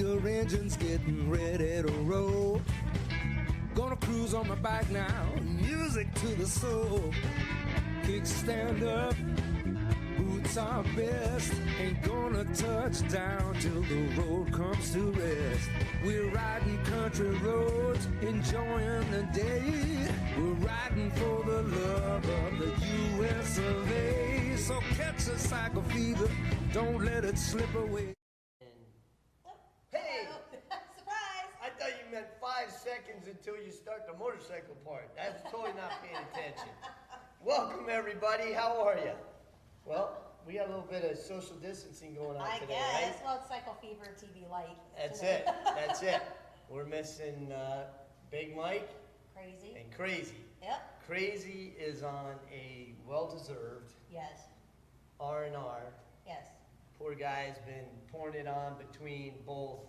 tractor engine's getting ready to roll. Gonna cruise on my bike now, music to the soul. Kick stand up, boots are best. Ain't gonna touch down till the road comes to rest. We're riding country roads, enjoying the day. We're riding for the love of the US of A. So catch a cycle fever, don't let it slip away. Hey! Surprise! I thought you meant 5 seconds until you start the motorcycle part. That's totally not paying attention. Welcome everybody, how are you? Well, we got a little bit of social distancing going on today, guess. right? Well, it's Cycle Fever TV Light. That's today. it, that's it. We're missing Big Mike Crazy. and Crazy. Yep. Crazy is on a well-deserved Yes. R&R. Yes. Poor guy's been pouring it on between both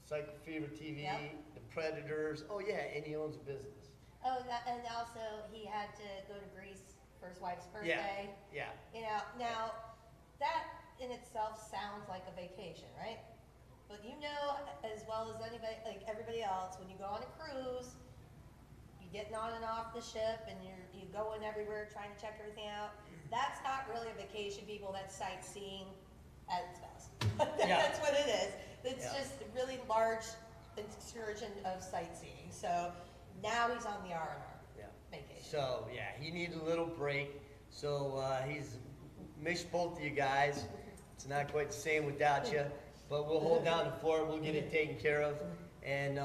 Cycle Fever TV, Yep. the Predators. Oh yeah, and he owns a business. Oh, and also he had to go to Greece for his wife's birthday. Yeah. You know, now that in itself sounds like a vacation, right? But you know as well as anybody, like everybody else, when you go on a cruise, you're getting on and off the ship and you're going everywhere trying to check everything out. That's not really a vacation, people. That's sightseeing at its best. That's what it is. It's just a really large excursion of sightseeing. So now he's on the R&R vacation. So yeah, he needed a little break. So he's missed both of you guys. It's not quite the same without you, but we'll hold down the fort. We'll get it taken care of. And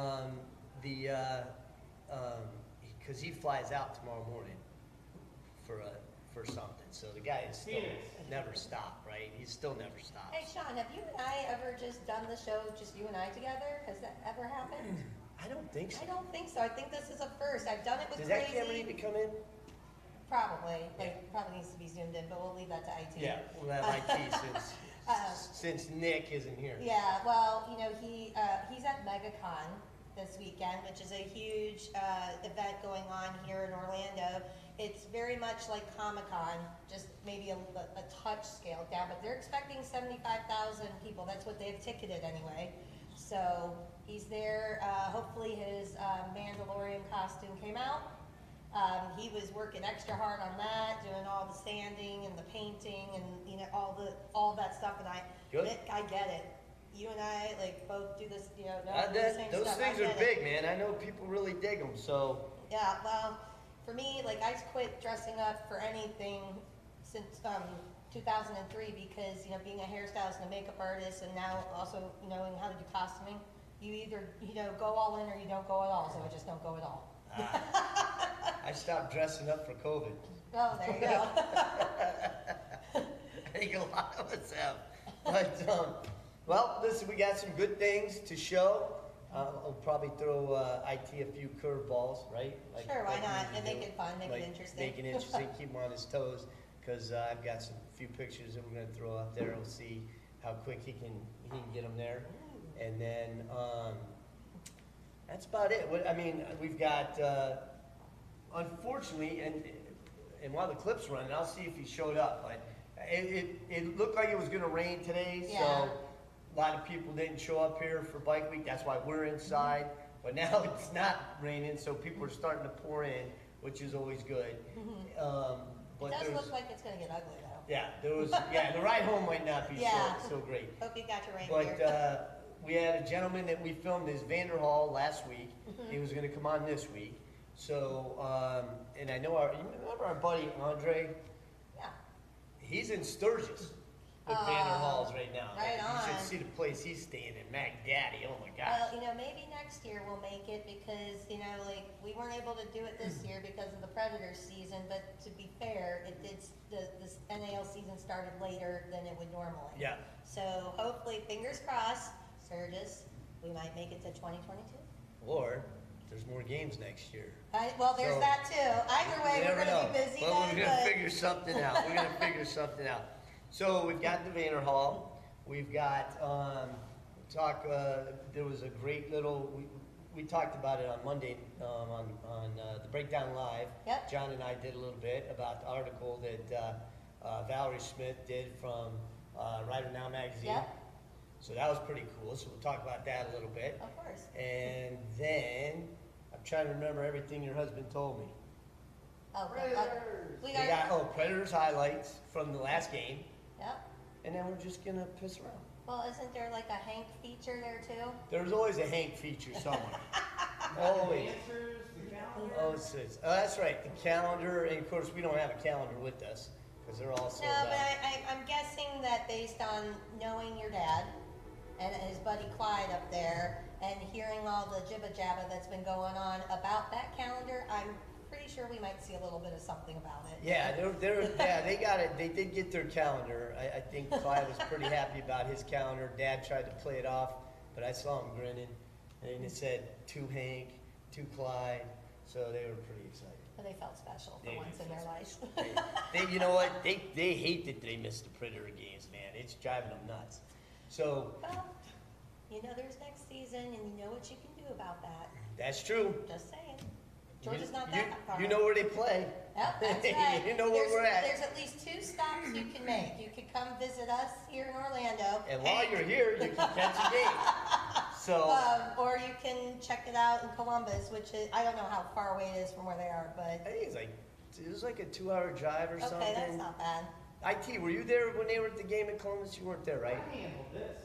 because he flies out tomorrow morning for something. So the guy is still never stopped, right? He's still never stopped. Hey Shawn, have you and I ever just done the show, just you and I together? Has that ever happened? I don't think so. I don't think so. I think this is a first. I've done it with Does Crazy. that camera need to come in? Probably. Probably needs to be zoomed in, but we'll leave that to IT. Yeah, we'll have IT since Nick isn't here. Yeah, well, you know, he's at MegaCon this weekend, which is a huge event going on here in Orlando. It's very much like Comic-Con, just maybe a touch scaled down, but they're expecting 75,000 people. That's what they've ticketed anyway. So he's there. Hopefully his Mandalorian costume came out. He was working extra hard on that, doing all the sanding and the painting and you know all that stuff. And Nick, I get it. You and I like both do this, you know. Those things are big, man. I know people really dig them. So yeah, well, for me, like I quit dressing up for anything since 2003 because you know being a hairstylist and a makeup artist, and now also knowing how to do costuming, you either go all in or you don't go at all. So I just don't go at all. I stopped dressing up for COVID. Oh, there you go. I think a lot of us have. But, well, listen, we got some good things to show. I'll probably throw IT a few curveballs, right? Sure, why not? And make it fun, make it interesting. Make it interesting, keep him on his toes, because I've got some few pictures that we're going to throw up there. We'll see how quick he can get them there. And then that's about it. I mean, we've got, unfortunately, and while the clip's running, I'll see if he showed up. But it looked like it was going to rain today, so a lot of people didn't show up here for Bike Week. That's why we're inside. But now it's not raining, so people are starting to pour in, which is always good. But it does look like it's going to get ugly, though. Yeah, the ride home might not be so great. Hope you got your rain gear. But we had a gentleman that we filmed his Vanderhall last week. He was going to come on this week. So, and I know you remember our buddy Andre? Yeah. He's in Sturgis with Vanderhalls right now. Right on. You should see the place he's staying in, Mac Daddy. Oh my gosh. Well, maybe next year we'll make it because, like we weren't able to do it this year because of the Predators season. But to be fair, this NAL season started later than it would normally. Yeah. So hopefully, fingers crossed, Sturgis, we might make it to 2022. Or there's more games next year. Well, there's that too. Either way, we're going to be busy. Well, we're going to figure something out. We're going to figure something out. So we've got the Vanderhall. We've got there was a great little. We talked about it on Monday on the Breakdown Live. Yep. John and I did a little bit about the article that Valerie Smith did from Rider Now magazine. Yep. So that was pretty cool. So we'll talk about that a little bit. Of course. And then I'm trying to remember everything your husband told me. Oh, we We got, got Predators highlights from the last game, yep. and then we're just gonna piss around. Well, isn't there like a Hank feature there too? There's always a Hank feature somewhere. Always. Oh, that's right, the calendar, and of course we don't have a calendar with us because they're all sold No, out. but I'm guessing that based on knowing your dad and his buddy Clyde up there and hearing all the jibba jabba that's been going on about that calendar, I'm pretty sure we might see a little bit of something about it. Yeah, they got it. They did get their calendar. I think Clyde was pretty happy about his calendar. Dad tried to play it off, but I saw him grinning, and it said to Hank, to Clyde, so they were pretty excited. But they felt special for They once did in their feel life. They, you know what? They hate that they missed the Predator games, man. It's driving them nuts. So Well, you know there's next season and you know what you can do about that. that's true. Just saying. Georgia's not that far. You know where they play. Yep, that's right. You know where we're at. There's at least 2 stops you can make. You could come visit us here in Orlando. And while you're here, you can catch a game. So Or you can check it out in Columbus, which is, I don't know how far away it is from where they are, but, I think it was like a 2-hour drive or something. okay, that's not bad. IT, were you there when they were at the game in Columbus? You weren't there, right? I handled this.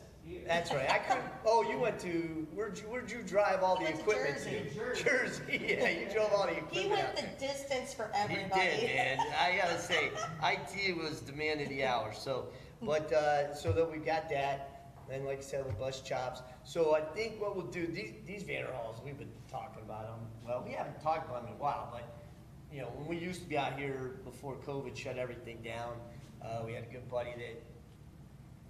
That's right. I couldn't. Oh, you went to where'd you drive all He the went to equipment Jersey. Jersey. Yeah, you drove all the equipment. He went out the there. distance for He everybody. did, man. I gotta say, IT was the man of the hour. So, but so that we got that, and like I said, with bus chops. So I think what we'll do these Vanderhalls, we've been talking about them. Well, we haven't talked about them in a while, but you know, when we used to be out here before COVID shut everything down, we had a good buddy that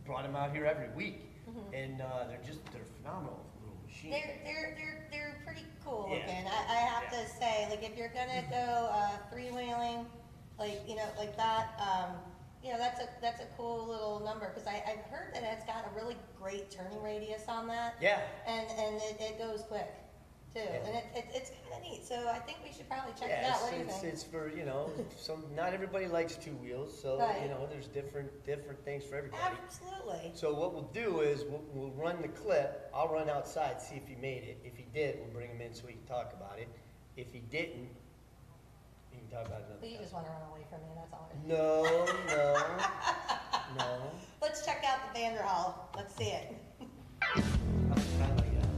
brought him out here every week, and they're phenomenal little machines. They're pretty cool Yeah. looking. I have to say, like if you're gonna go 3-wheeling, like you know, like that, you know, that's a cool little number because I've heard that it's got a really great turning radius on that. Yeah. And it goes quick too, Yeah. and it's kind of neat. So I think we should probably check it Yeah, out. What do you think? it's for, you know, not everybody likes 2 wheels, so, Right. you know, there's different things for everybody. Absolutely. So what we'll do is, we'll run the clip, I'll run outside, see if he made it. If he did, we'll bring him in so we can talk about it. If he didn't, we can talk about it But another you time. just want to run away from me, and that's all. No. Let's check out the Vanderhall. Let's see it. Kind of like that.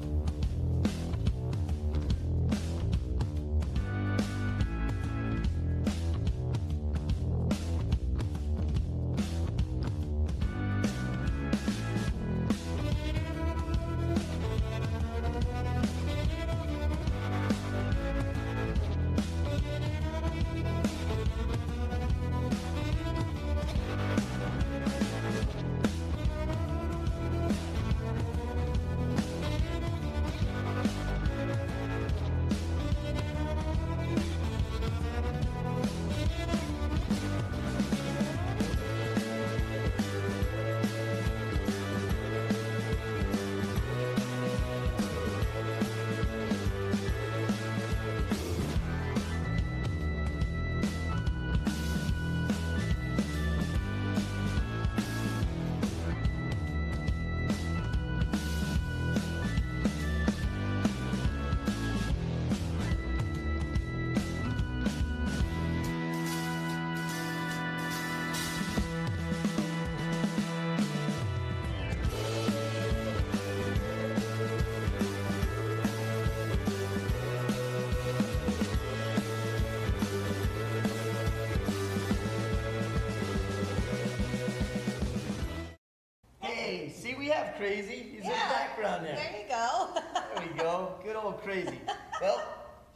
Hey, see, we have Crazy. He's in the background there. There you go. There we go. Good old Crazy. Well,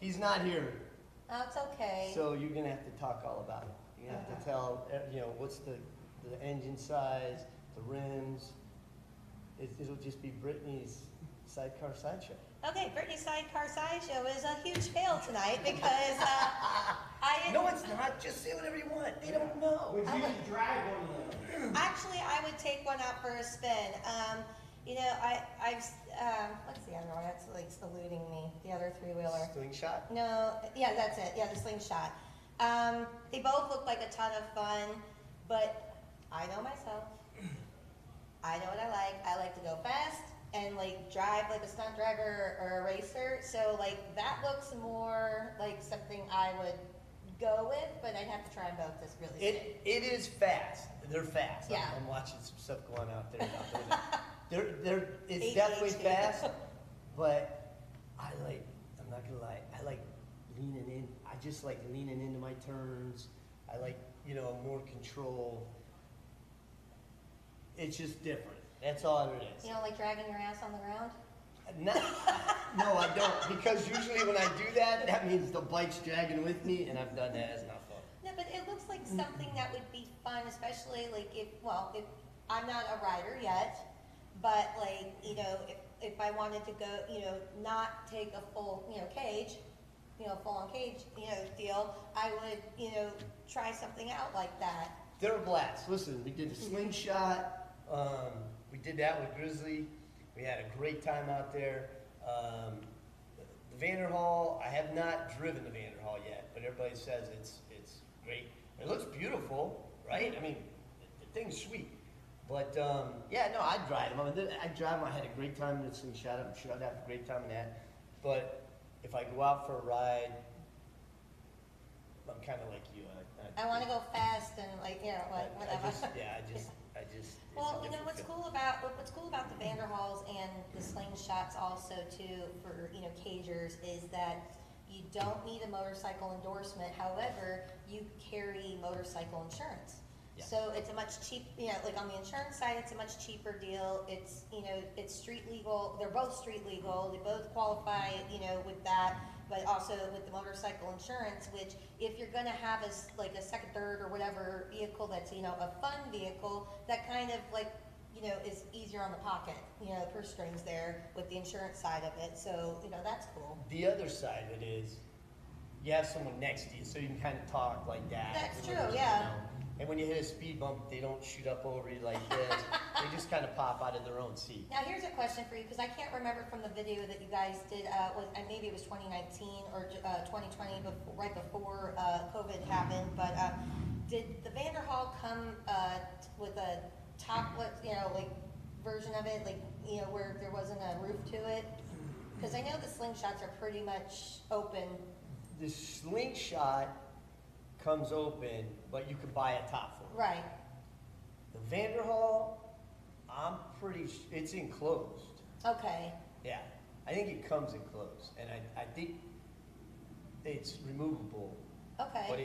he's not here, That's okay. so you're gonna have to talk all about it. You have to tell, you know, what's the engine size, the rims. It'll just be Brittany's sidecar sideshow. Okay, Brittany's Sidecar Sideshow is a huge fail tonight because I didn't. No, it's not. Just say whatever you want. They don't know. Would you drive one of them? Actually, I would take one out for a spin. You know, I've what's the other one? That's like eluding me. The other 3-wheeler. Slingshot? No, yeah, that's it. Yeah, the slingshot. They both look like a ton of fun, but I know myself. I know what I like. I like to go fast and like drive like a stunt driver or a racer. So like that looks more like something I would go with, but I'd have to try them both to really see. It is fast. They're fast. Yeah. I'm watching some stuff going out there. It's definitely fast, but I'm not gonna lie, I like leaning in. I just like leaning into my turns. I like, more control. It's just different. That's all it is. You don't like dragging your ass on the ground? No, I don't. Because usually when I do that, that means the bike's dragging with me, and I've done that. It's not fun. No, but it looks like something that would be fun, especially like if I'm not a rider yet, but like, if I wanted to go, not take a full, cage, full on cage, deal, I would, try something out like that. They're a blast. Listen, we did a slingshot. We did that with Grizzly. We had a great time out there. The Vanderhall, I have not driven the Vanderhall yet, but everybody says it's great. It looks beautiful, right? I mean, the thing's sweet. But I'd drive them. I'd drive them. I had a great time in the slingshot. I'm sure I'd have a great time in that. But if I go out for a ride, I'm kind of like you. I want to go fast and whatever. I just. Well, what's cool about the Vanderhalls and the slingshots also too for cagers is that you don't need a motorcycle endorsement. However, you carry motorcycle insurance. Yeah. So it's a much cheap, like on the insurance side, it's a much cheaper deal. It's, it's street legal. They're both street legal. They both qualify, with that, but also with the motorcycle insurance, which if you're going to have a second, third, or whatever vehicle that's, a fun vehicle, that kind of is easier on the pocket, purse strings there with the insurance side of it. So, that's cool. The other side of it is you have someone next to you, so you can kind of talk like that. That's true, yeah. And when you hit a speed bump, they don't shoot up over you like this. They just kind of pop out of their own seat. Now, here's a question for you, because I can't remember from the video that you guys did, and maybe it was 2019 or 2020, right before COVID happened, but did the Vanderhall come with a toplet, version of it, where there wasn't a roof to it? Because I know the slingshots are pretty much open. The slingshot comes open, but you can buy a top for it. Right. The Vanderhall, it's enclosed. Okay. Yeah, I think it comes enclosed, and I think it's removable. Okay. But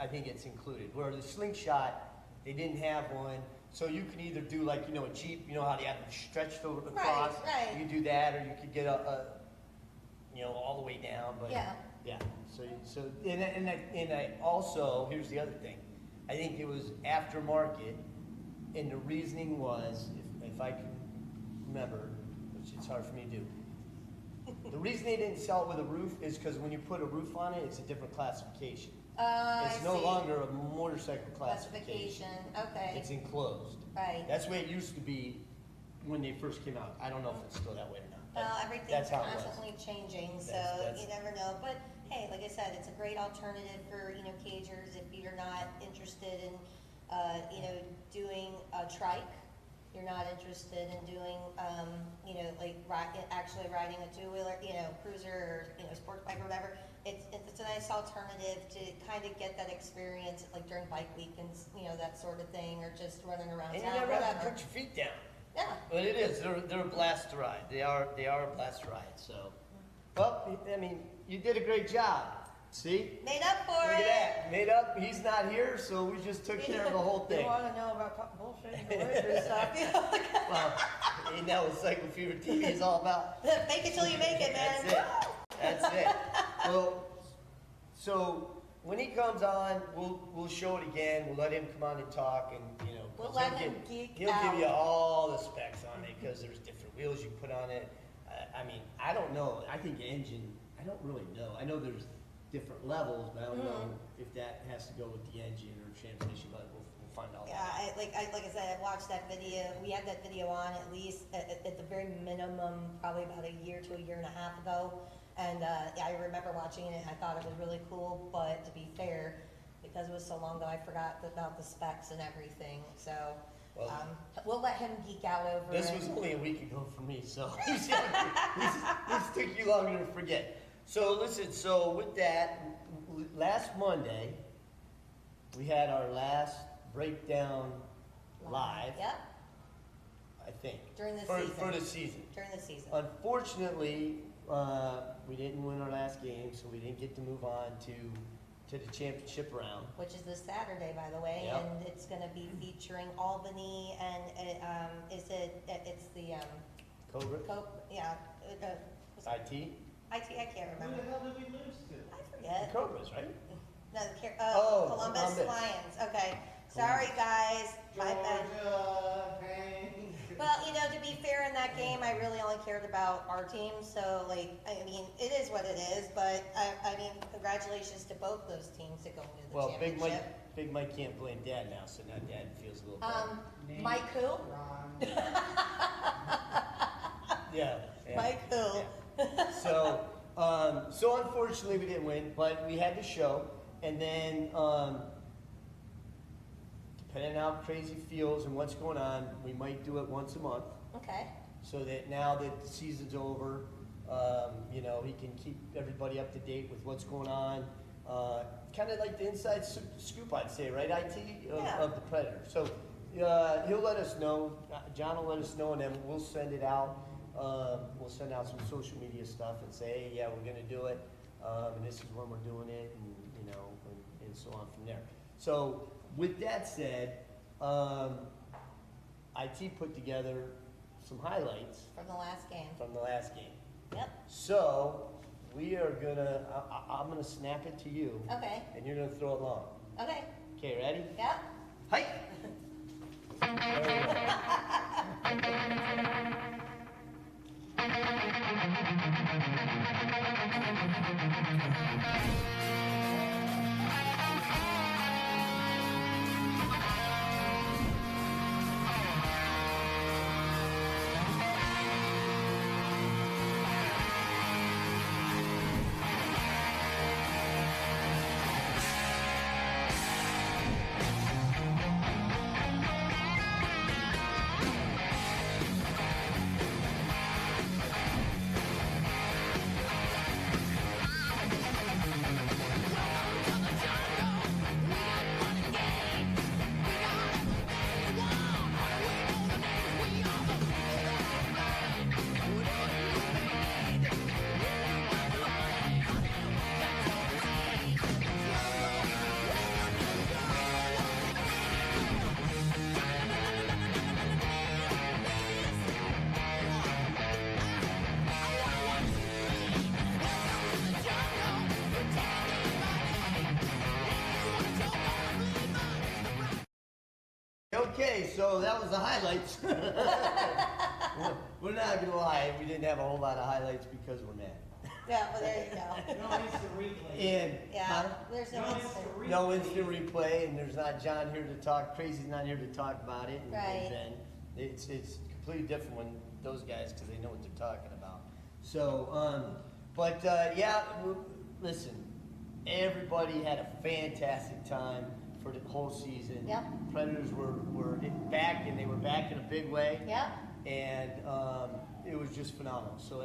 I think it's included. Where the slingshot, they didn't have one, so you can either do a Jeep, how they have them stretched over across. Right. You do that, or you could get all the way down. But yeah. Yeah. So and I also, here's the other thing. I think it was aftermarket, and the reasoning was, if I can remember, which it's hard for me to do. The reason they didn't sell it with a roof is because when you put a roof on it, it's a different classification. It's no longer a motorcycle classification. Okay. It's enclosed. Right. That's the way it used to be when they first came out. I don't know if it's still that way or not. Well, everything's constantly changing, so you never know. But hey, like I said, it's a great alternative for cagers if you're not interested in doing a trike. You're not interested in doing actually riding a two-wheeler, cruiser or sports bike or whatever. It's a nice alternative to kind of get that experience during bike weekends, that sort of thing, or just running around and town. You never whatever. have to put your feet down. Yeah. But it is. They're a blast to ride. They are a blast to ride. So, well, I mean, you did a great job. See? Made up for Look it. at that. Made up. He's not here, so we just took care of the whole thing. You want to know about bullshit and stuff? Well, you know what Cycle Fever TV is all about. Make it till you make it, man. That's it. Well, so when he comes on, we'll show it again. We'll let him come on and talk, and we'll let him geek He'll out. give you all the specs on it because there's different wheels you put on it. I mean, I don't know. I think engine. I don't really know. I know there's different levels, but I don't know if that has to go with the engine or transmission. But we'll find out. Yeah, like I said, I watched that video. We had that video on at least at the very minimum, probably about a year to a year and a half ago. And I remember watching it, and I thought it was really cool. But to be fair, because it was so long ago, I forgot about the specs and everything. So, Well, We'll let him geek out over this it. was only a week ago for me, so this took you longer to forget. So listen, so with that, last Monday, we had our last breakdown live, Yep, I think. during the For season. the season. During the season. Unfortunately, we didn't win our last game, so we didn't get to move on to the championship round. Which is this Saturday, by the way, Yep. and it's gonna be featuring Albany and, it's the, Cobra, yeah, what's it? IT, I can't Who remember. the hell did we lose to? I the forget. Cobras, right? No, Oh, Columbus Columbus. Lions, okay. Sorry, guys, my bad. Georgia, Pain. Well, to be fair, in that game, I really only cared about our team, so like, I mean, it is what it is, but I mean, congratulations to both those teams that go into the Well, championship. Big Mike can't blame Dad now, so now Dad feels a little better. Nate, Mike who? Ron. Yeah. Mike who? Yeah. So unfortunately we didn't win, but we had the show, and then depending on how crazy feels and what's going on, we might do it once a month, Okay, so that now that the season's over, he can keep everybody up to date with what's going on. Kind of like the inside scoop, I'd say, right, IT, Yeah. of the Predator. So he'll let us know, John will let us know, and then we'll send it out. We'll send out some social media stuff and say, hey, yeah, we're gonna do it, and this is when we're doing it, and and so on from there. So with that said, IT put together some highlights from the last game. from the last game. Yep, So we are gonna, I'm gonna snap it to you, okay, and you're gonna throw it long. okay, Okay, ready? yep. Hi. Okay, so that was the highlights. We're not gonna lie, we didn't have a whole lot of highlights because we're mad. Yeah, well, there you go. No instant replay. And Yeah, there's no No instant. instant replay. no instant replay, and there's not John here to talk. Crazy's not here to talk about it. And Right. Ben, it's completely different when those guys, because they know what they're talking about. So, listen, everybody had a fantastic time for the whole season. Yep. Predators were back, and they were back in a big way. Yep, And it was just phenomenal. So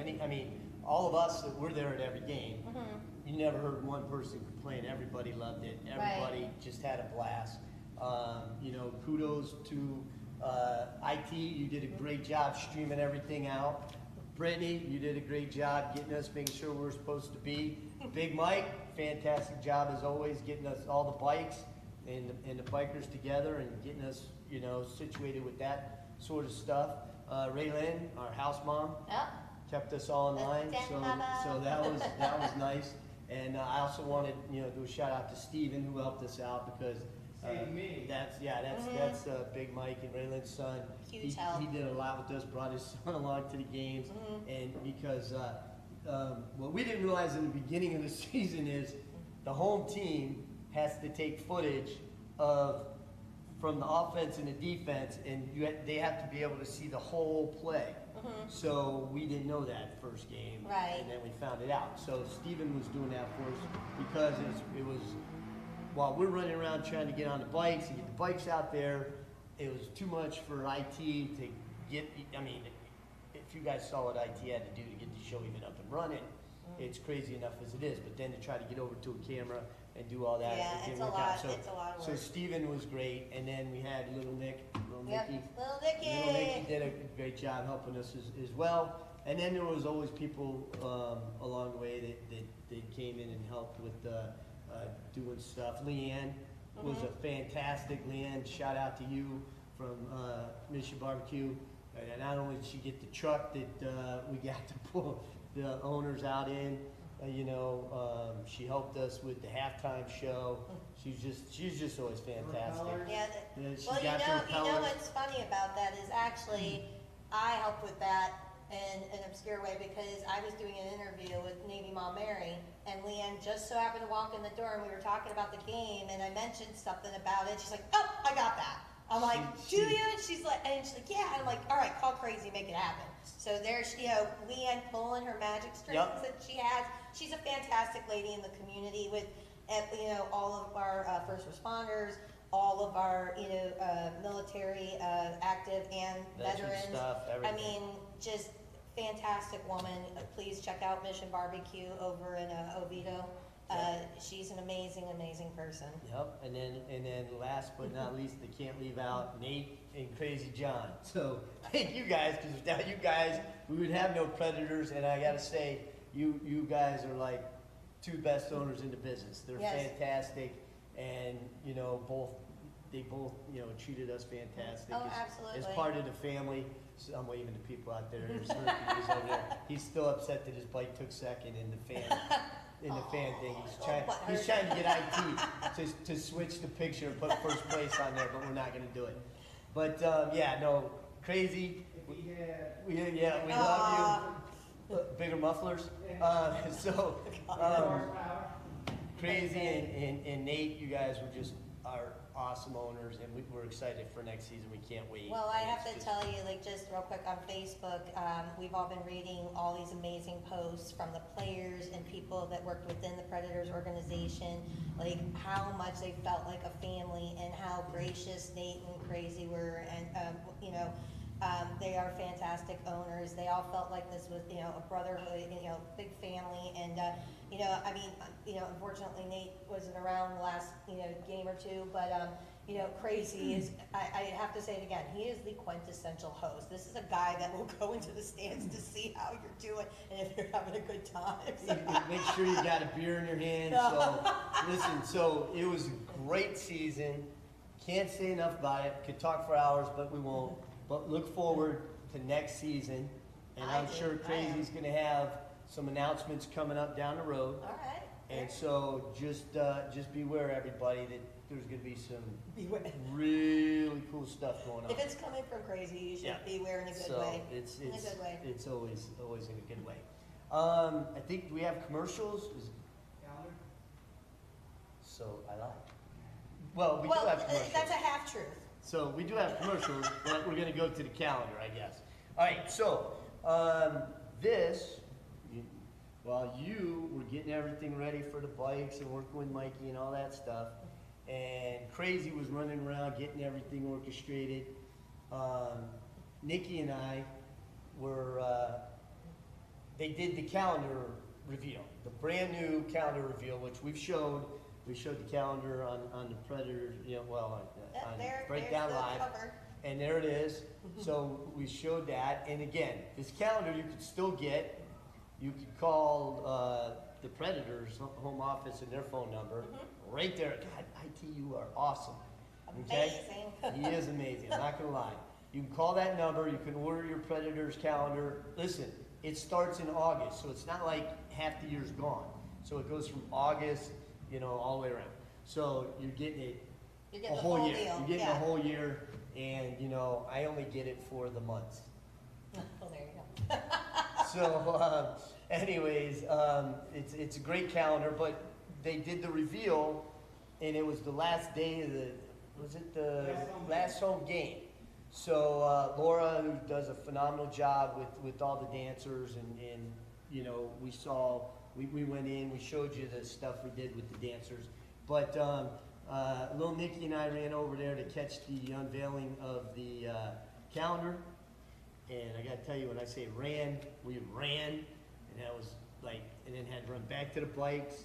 all of us that were there at every game, you never heard one person complain. Everybody loved it. Everybody just had a blast. Kudos to IT. You did a great job streaming everything out. Brittani, you did a great job getting us, making sure we're supposed to be. Big Mike, fantastic job as always, getting us all the bikes and the bikers together and getting us, situated with that sort of stuff. Raylyn, our house mom, yep. kept us all in line, That's so Mama. that was nice. And I also wanted, do a shout out to Steven, who helped us out, because Saved me. that's Big Mike and Raylyn's son. Huge help. He did a lot with us, brought his son along to the games, and because what we didn't realize in the beginning of the season is the home team has to take footage from the offense and the defense, and they have to be able to see the whole play. So we didn't know that first game, Right. and then we found it out. So Steven was doing that for us because it was while we're running around trying to get on the bikes and get the bikes out there, it was too much for IT to get, I mean, if you guys saw what IT had to do to get the show even up and running, it's crazy enough as it is, but then to try to get over to a camera and do all that, Yeah, it it's didn't a work lot, out. So, it's a lot of so work. Steven was great, and then we had little Nicky. Yep, little Nicky. Little Nicky did a great job helping us as well. And then there was always people along the way that came in and helped with doing stuff. Leanne was a fantastic. Leanne, shout out to you from Mission Barbecue. And not only did she get the truck that we got to pull the owners out in, she helped us with the halftime show. She's just always fantastic. Yeah, She well, got the you know repellers. what's funny about that is actually, I helped with that in an obscure way because I was doing an interview with Navy Mom Mary, and Leanne just so happened to walk in the door, and we were talking about the game, and I mentioned something about it. She's like, "Oh, I got that." I'm like, "Do you?" And she's like, "Yeah." I'm like, "All right, call crazy, make it happen." So there's, Leanne pulling her magic strings that she has. She's a fantastic lady in the community with, all of our first responders, all of our, military, active and Veteran veterans. stuff, everything. I mean, just fantastic woman. Please check out Mission Barbecue over in Oviedo. She's an amazing, amazing person. Yep, and then last but not least, they can't leave out Nate and Crazy John. So thank you guys, because without you guys, we would have no Predators. And I gotta say, you guys are like two best owners in the business. They're fantastic, and they both treated us fantastic. Oh, absolutely. As part of the family. So I'm waving to people out there. There's Ricky who's over there. He's still upset that his bike took second in the fan. In the fan thing, he's trying to get IT to switch the picture and put first place on there, but we're not going to do it. But Crazy. We love you. Bigger mufflers. Crazy and Nate, you guys were just are awesome owners, and we're excited for next season. We can't wait. Well, I have to tell you, just real quick on Facebook, we've all been reading all these amazing posts from the players and people that worked within the Predators organization, how much they felt like a family and how gracious Nate and Crazy were, and they are fantastic owners. They all felt like this was, a brotherhood, big family, and unfortunately Nate wasn't around the last, game or two, but Crazy is, I have to say it again, he is the quintessential host. This is a guy that will go into the stands to see how you're doing and if you're having a good time. Make sure you got a beer in your hand. So, listen, so it was a great season. Can't say enough about it. Could talk for hours, but we won't. But look forward to next season, and I'm sure Crazy's going to have some announcements coming up down the road. All right. And so just beware, everybody, that there's going to be some really cool stuff going on. If it's coming from Crazy, you should beware in a good way. In a good way. It's always in a good way. I think we have commercials. Calendar? So I lied. Well, we do have commercials. That's a half truth. So we do have commercials, but we're going to go to the calendar, I guess. All right, so while you were getting everything ready for the bikes and working with Mikey and all that stuff, and Crazy was running around getting everything orchestrated, Nikki and I they did the calendar reveal, the brand new calendar reveal, which we showed the calendar on the Predators, on Breakdown Live. Cover. And there it is. So we showed that. And again, this calendar you could still get. You could call the Predators home office and their phone number right there. God, IT, you are awesome. Okay? Amazing. He is amazing. I'm not going to lie. You can call that number. You can order your Predators calendar. Listen, it starts in August, so it's not like half the year's gone. So it goes from August, all the way around. So you're getting it. You're getting a whole year. Deal. You're getting a whole year, and I only get it for the months. Well, there you go. So, anyways, it's a great calendar, but they did the reveal, and it was the last day of the last home game. So Laura, who does a phenomenal job with all the dancers, and we went in, we showed you the stuff we did with the dancers, but Little Nicky and I ran over there to catch the unveiling of the calendar. And I gotta tell you, when I say ran, we ran, and that was like, and then had to run back to the bikes,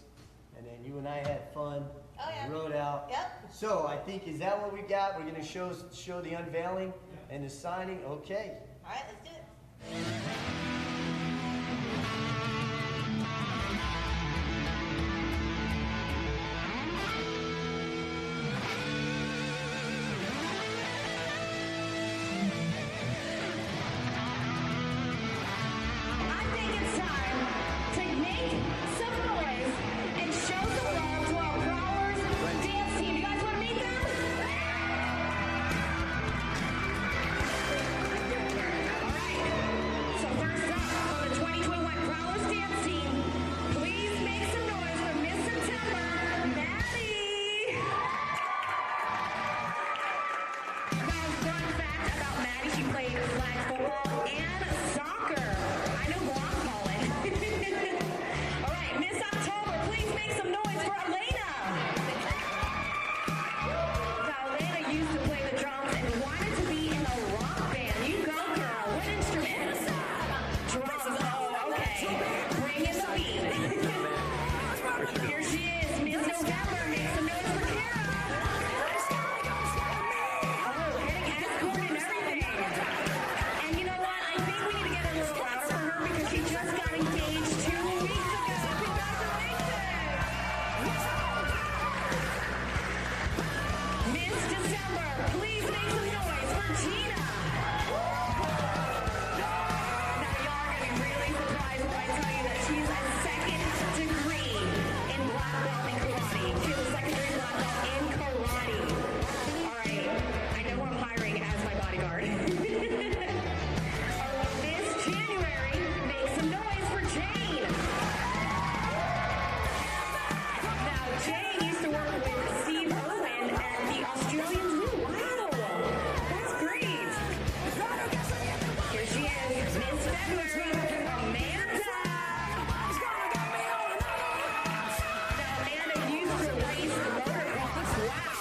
and then you and I had fun. Oh, yeah. Rode out. Yep. So I think, is that what we got? We're gonna show the unveiling and the signing. Okay. All right, let's do it. I think it's time to make some noise and show some love to our Prowlers dance team. You guys want to meet them? All right. So first up for the 2021 Prowlers dance team, please make some noise for Miss September, Maddie. Now, fun fact about Maddie, she played flag football and soccer. I know who I'm calling. All right, Miss October, please make some noise for Elena. Now, Elena used to play the drums and wanted to be in a rock band. You go, girl. What instrument? Drums. Oh, okay. Bring in the beat. Here she is, Miss November. Make some noise for Kara. Oh, hitting escort and everything. And you know what? I think we need to get a little louder for her because she just got engaged 2 weeks ago. Congratulations! Miss December, please make some noise for Gina. Now y'all are going to be really surprised when I tell you that she's a second degree in black belt in karate. She has a second degree black belt in karate. All right, I know who I'm hiring as my bodyguard. This January, make some noise for Jane. Now, Jane used to work with Steve Irwin at the Australian Zoo. Wow, that's great. Here she is, Miss February, Amanda. Now, Amanda used to race motorcross. Wow,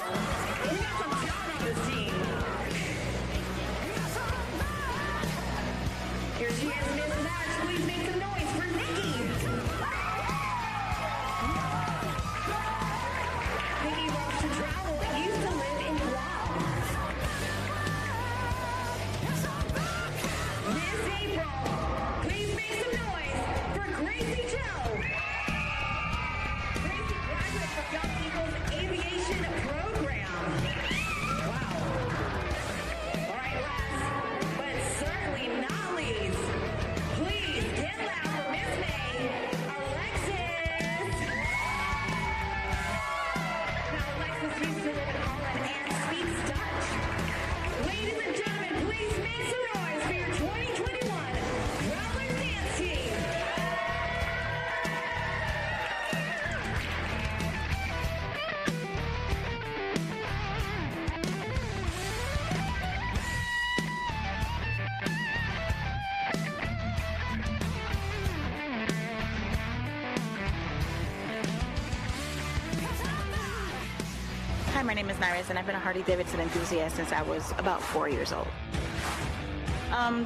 we got some talent on this team. Here she is, Miss March. Please make some noise for Nikki. Nikki loves to travel and used to live in Guam. Miss April, please make some noise for Gracie Joe. Gracie graduates from Young Eagles Aviation Program. Wow. All right, last, but certainly not least, please get loud for Miss May, Alexis. Now, Alexis used to live in Holland and speaks Dutch. Ladies and gentlemen, please make some noise for your 2021 Prowlers Dance Team. Hi, my name is Naris, and I've been a Harley-Davidson enthusiast since I was about 4 years old.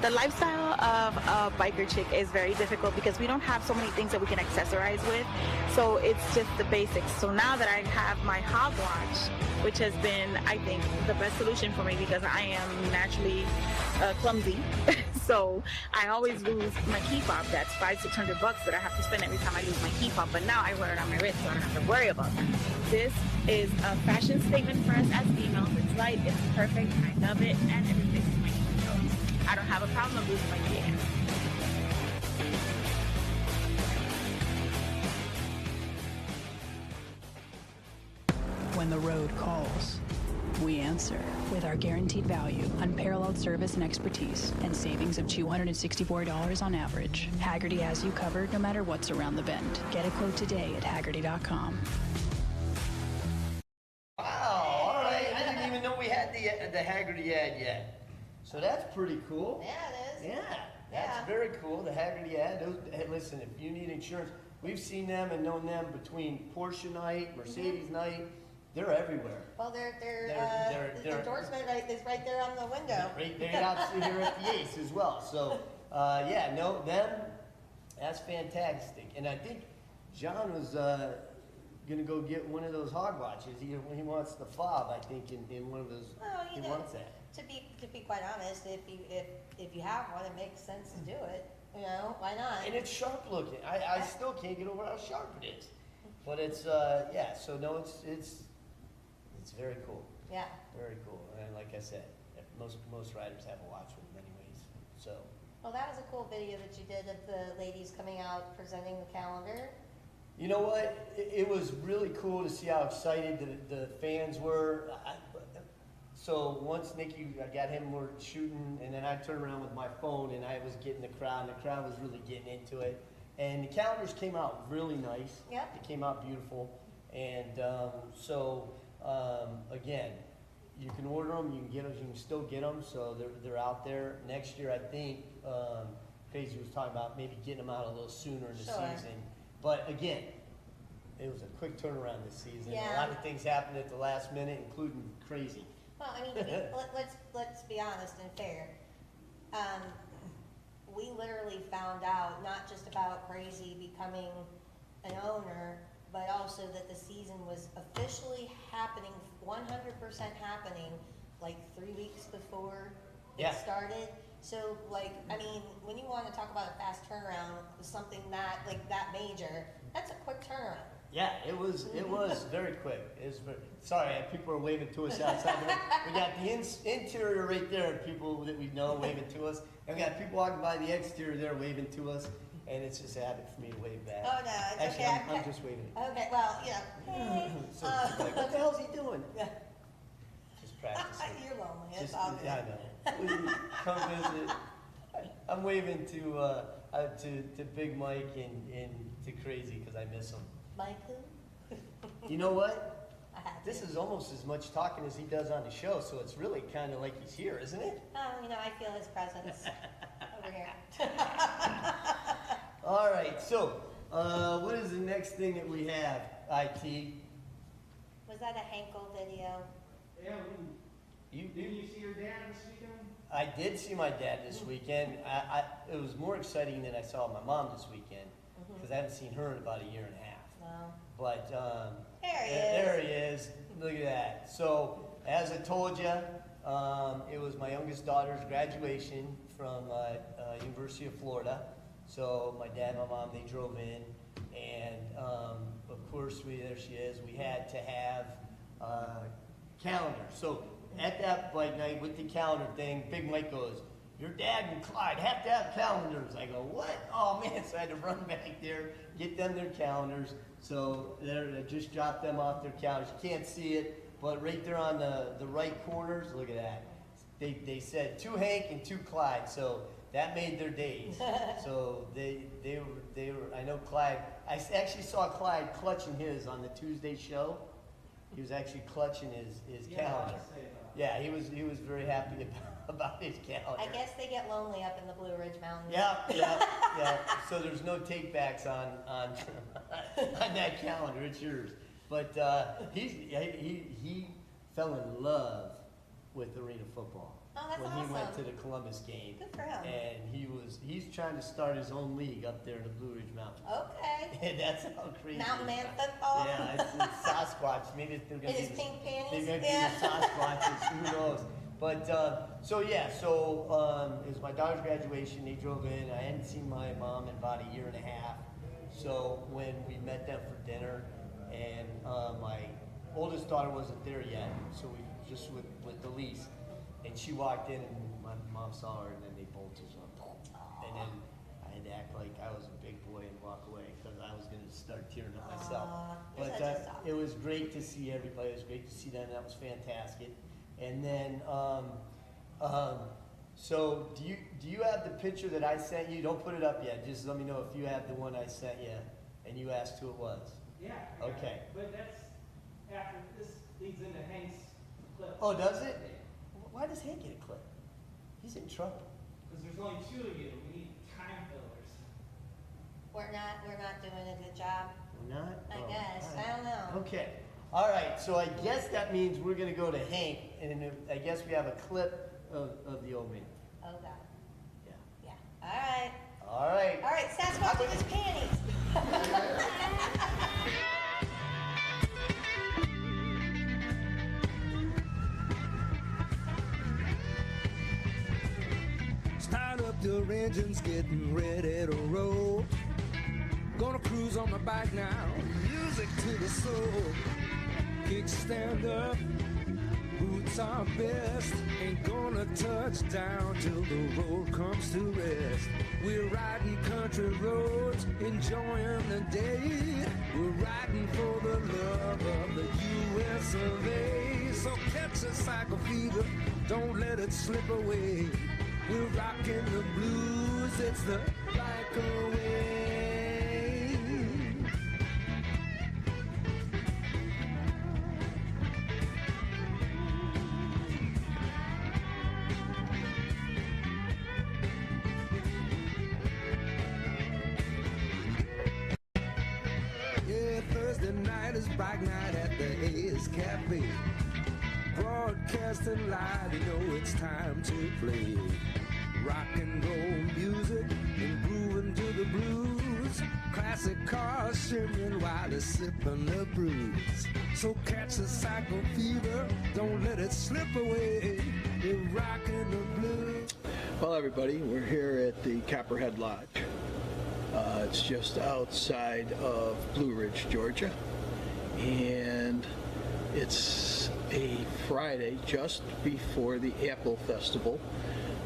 The lifestyle of a biker chick is very difficult because we don't have so many things that we can accessorize with, so it's just the basics. So now that I have my hog watch, which has been, I think, the best solution for me because I am naturally clumsy, so I always lose my key fob. That's $500-600 that I have to spend every time I lose my key fob, but now I wear it on my wrist, so I don't have to worry about that. This is a fashion statement for us as females. It's light, it's perfect, I love it, and it fits my key. So I don't have a problem of losing my key again. When the road calls, we answer with our guaranteed value, unparalleled service and expertise, and savings of $264 on average. Haggerty has you covered no matter what's around the bend. Get a quote today at Haggerty.com. Wow, all right. I didn't even know we had the Haggerty ad yet. So that's pretty cool. Yeah, it is. Yeah, that's very cool. The Haggerty ad. Hey, listen, if you need insurance, we've seen them and known them between Porsche night, Mercedes night, They're everywhere. Well, the They're- endorsement is right there on the window. Right there out here at the Ace as well. So, yeah, no, that's fantastic. And I think John was gonna go get one of those hog watches. He wants the fob, I think, in one of those. Well, He wants that. To be quite honest, if you have one, it makes sense to do it. You know, why not? And it's sharp looking. I still can't get over how sharp it is. But it's yeah. So no, it's very cool. Yeah. Very cool. And like I said, most riders have a watch with them anyways. So. Well, that was a cool video that you did of the ladies coming out presenting the calendar. You know what? It was really cool to see how excited the fans were. So once Nicky, I got him, we're shooting, and then I turned around with my phone and I was getting the crowd, and the crowd was really getting into it. And the calendars came out really nice. Yep. They came out beautiful. And again, you can order them, you can get them, you can still get them, so they're out there. Next year, I think, Crazy was talking about maybe getting them out a little sooner in the season. But again, it was a quick turnaround this season. Yeah. A lot of things happened at the last minute, including Crazy. Well, I mean, let's be honest and fair. We literally found out not just about Crazy becoming an owner, but also that the season was officially happening, 100% happening, like 3 weeks before Yeah. it started. So, like, I mean, when you want to talk about a fast turnaround, something that major, that's a quick turnaround. Yeah, it was very quick. Sorry, people are waving to us outside. We got the interior right there, people that we know waving to us, and we got people walking by the exterior there waving to us, and it's just a habit for me to wave back. Oh, no, it's Actually, okay. I'm just waving. Okay, well, yeah. Hey. So it's like, what the hell's he doing? Just practicing. You're lonely, it's Just, obvious. yeah, I know. Please come visit. I'm waving to Big Mike and to Crazy because I miss him. Mike who? You know what? I had to. This is almost as much talking as he does on the show, so it's really kind of like he's here, isn't it? You know, I feel his presence over here. All right, so what is the next thing that we have, IT? Was that a Henkel video? Yeah, You, didn't you see your dad this weekend? I did see my dad this weekend. It was more exciting than I saw my mom this weekend, because I haven't seen her in about a year and a half. No. But There he is. Look at that. So, as I told you, it was my youngest daughter's graduation from University of Florida. So my dad and my mom, they drove in, and of course, there she is. We had to have calendar. So at that bike night with the calendar thing, Big Mike goes, "Your dad and Clyde have to have calendars." I go, "What?" Oh man, so I had to run back there, get them their calendars. So I just dropped them off their calendars. You can't see it, but right there on the right corners, look at that. They said 2 Hank and 2 Clyde, so that made their days. So they were, I know Clyde, I actually saw Clyde clutching his on the Tuesday show. He was actually clutching his calendar. Yeah, he was very happy about his calendar. I guess they get lonely up in the Blue Ridge Mountains. Yeah. So there's no takebacks on that calendar. It's yours. But he fell in love with arena football Oh, that's when awesome. he went to the Columbus game. Good for him. And he's trying to start his own league up there in the Blue Ridge Mountains. Okay. And that's how crazy. Mountain it is. Man football. Yeah, it's Sasquatch. Maybe they're gonna In be his the- pink panties? They might be Yeah. the Sasquatches. Who knows? But so it was my daughter's graduation. They drove in. I hadn't seen my mom in about a year and a half. So when we met them for dinner, and my oldest daughter wasn't there yet, so we just with the lease, and she walked in, and my mom saw her, and then they both just went, and then I had to act like I was a big boy and walk away because I was going to start tearing up myself. You're But such a soft. it was great to see everybody. It was great to see them. That was fantastic. And then, so do you have the picture that I sent you? Don't put it up yet. Just let me know if you have the one I sent you, and you asked who it was. Yeah. I got Okay. it. But that's after this leads into Hank's clip. Oh, does it? Why does Hank get a clip? He's in trouble. Because there's only 2 of you. We need time fillers. We're not doing a good job. We're not? I Oh, guess. all right. I don't know. Okay. All right, so I guess that means we're gonna go to Hank, and I guess we have a clip of the old man. Oh, God. Yeah. Yeah. All right. All right. All right, Sasquatch in his panties. Start up your engines, getting ready to roll. Gonna cruise on my bike now, music to the soul. Kickstand up, boots are best. Ain't gonna touch down till the road comes to rest. We're riding country roads, enjoying the day. We're riding for the love of the U.S. of A. So catch a cycle fever, don't let it slip away. We're rocking the blues, it's the bike away. Yeah, Thursday night is bike night at the A's Cafe. Broadcasting live, you know it's time to play. Rock and roll music and grooving to the blues. Classic cars shimmering while they're sipping the brews. So catch the cycle fever, don't let it slip away. We're rocking the blues. Well, everybody, we're here at the Copperhead Lodge. It's just outside of Blue Ridge, Georgia, and it's a Friday just before the Apple Festival,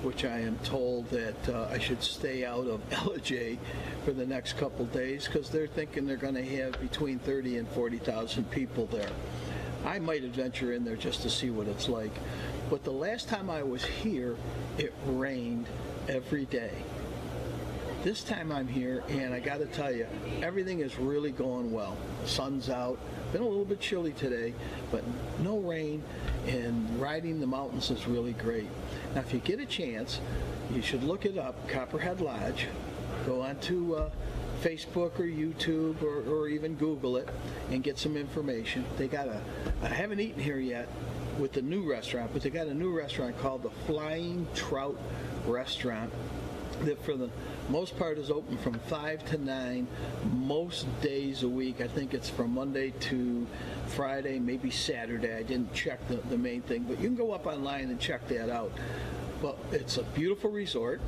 which I am told that I should stay out of LJ for the next couple days because they're thinking they're going to have between 30 and 40,000 people there. I might venture in there just to see what it's like. But the last time I was here, it rained every day. This time I'm here, and I got to tell you, everything is really going well. The sun's out. Been a little bit chilly today, but no rain, and riding the mountains is really great. Now, if you get a chance, you should look it up, Copperhead Lodge. Go onto Facebook or YouTube or even Google it and get some information. They got I haven't eaten here yet with the new restaurant, but they got a new restaurant called the Flying Trout Restaurant that for the most part is open from 5 to 9 most days a week. I think it's from Monday to Friday, maybe Saturday. I didn't check the main thing, but you can go up online and check that out. But it's a beautiful resort.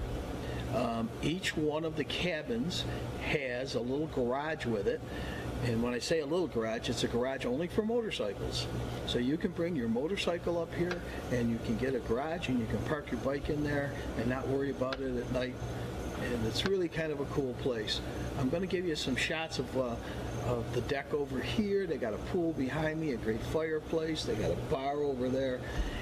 Each one of the cabins has a little garage with it. And when I say a little garage, it's a garage only for motorcycles. So you can bring your motorcycle up here and you can get a garage and you can park your bike in there and not worry about it at night. And it's really kind of a cool place. I'm going to give you some shots of the deck over here. They got a pool behind me, a great fireplace. They got a bar over there.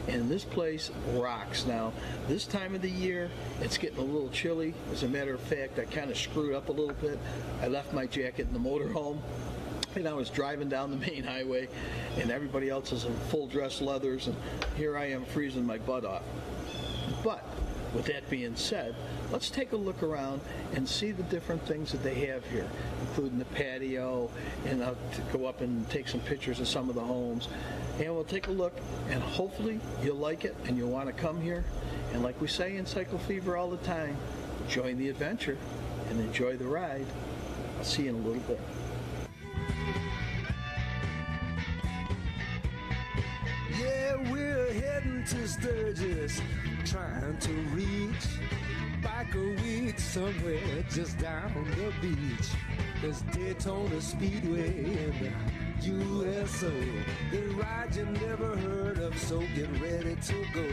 And this place rocks. Now, this time of the year, it's getting a little chilly. As a matter of fact, I kind of screwed up a little bit. I left my jacket in the motorhome. And I was driving down the main highway, and everybody else is in full dress leathers, and here I am freezing my butt off. But with that being said, let's take a look around and see the different things that they have here, including the patio, and I'll go up and take some pictures of some of the homes. And we'll take a look, and hopefully you'll like it and you'll want to come here. And like we say in Cycle Fever all the time, join the adventure and enjoy the ride. I'll see you in a little bit. Yeah, we're heading to Sturgis, trying to reach Biker Week somewhere just down the beach. There's Daytona Speedway in the USO, the ride you never heard of, so get ready to go.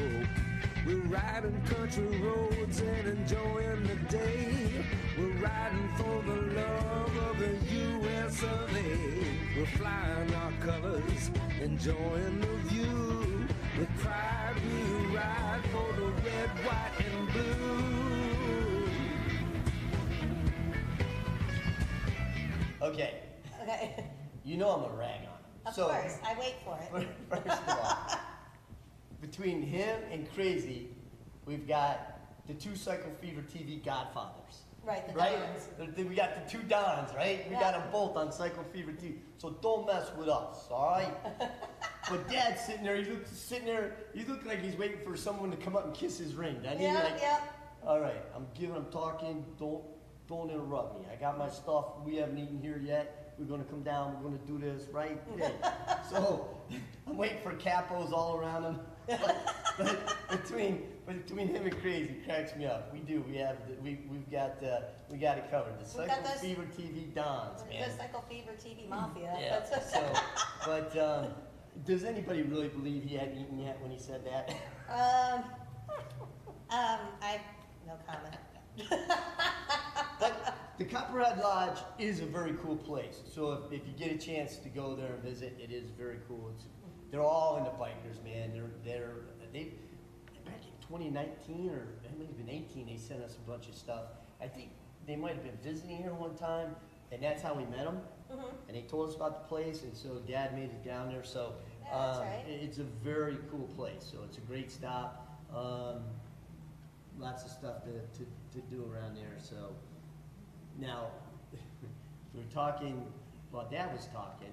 We're riding country roads and enjoying the day. We're riding for the love of the U.S. of A. We're flying our colors, enjoying the view. With pride we ride for the red, white, and blue. Okay. Okay. You know I'm a rag on him. Of course, I wait for it. First of all, between him and Crazy, we've got the two Cycle Fever TV godfathers. Right, the right? Dons. We got the two Dons, right? We Yeah. got them both on Cycle Fever TV. So don't mess with us, all right? But Dad's sitting there. He looked like he's waiting for someone to come up and kiss his ring. Doesn't he? Yeah, Like, yeah. all right, I'm talking. Don't interrupt me. I got my stuff. We haven't eaten here yet. We're gonna come down. We're gonna do this, right? Yeah. So I'm waiting for capos all around him. But between him and Crazy cracks me up. We do. We got it covered. The We've got Cycle those- Fever TV Dons, man. The Cycle Fever TV Mafia. Yeah. That's So, but does anybody really believe he hadn't eaten yet when he said that? I no comment. But the Copperhead Lodge is a very cool place. So if you get a chance to go there and visit, it is very cool. They're all into bikers, man. They back in 2019 or it might have been 18, they sent us a bunch of stuff. I think they might have been visiting here one time, and that's how we met them. And they told us about the place, and so Dad made it down there. So Yeah, that's right. it's a very cool place. So it's a great stop. Lots of stuff to do around there. So now we're talking. Well, Dad was talking.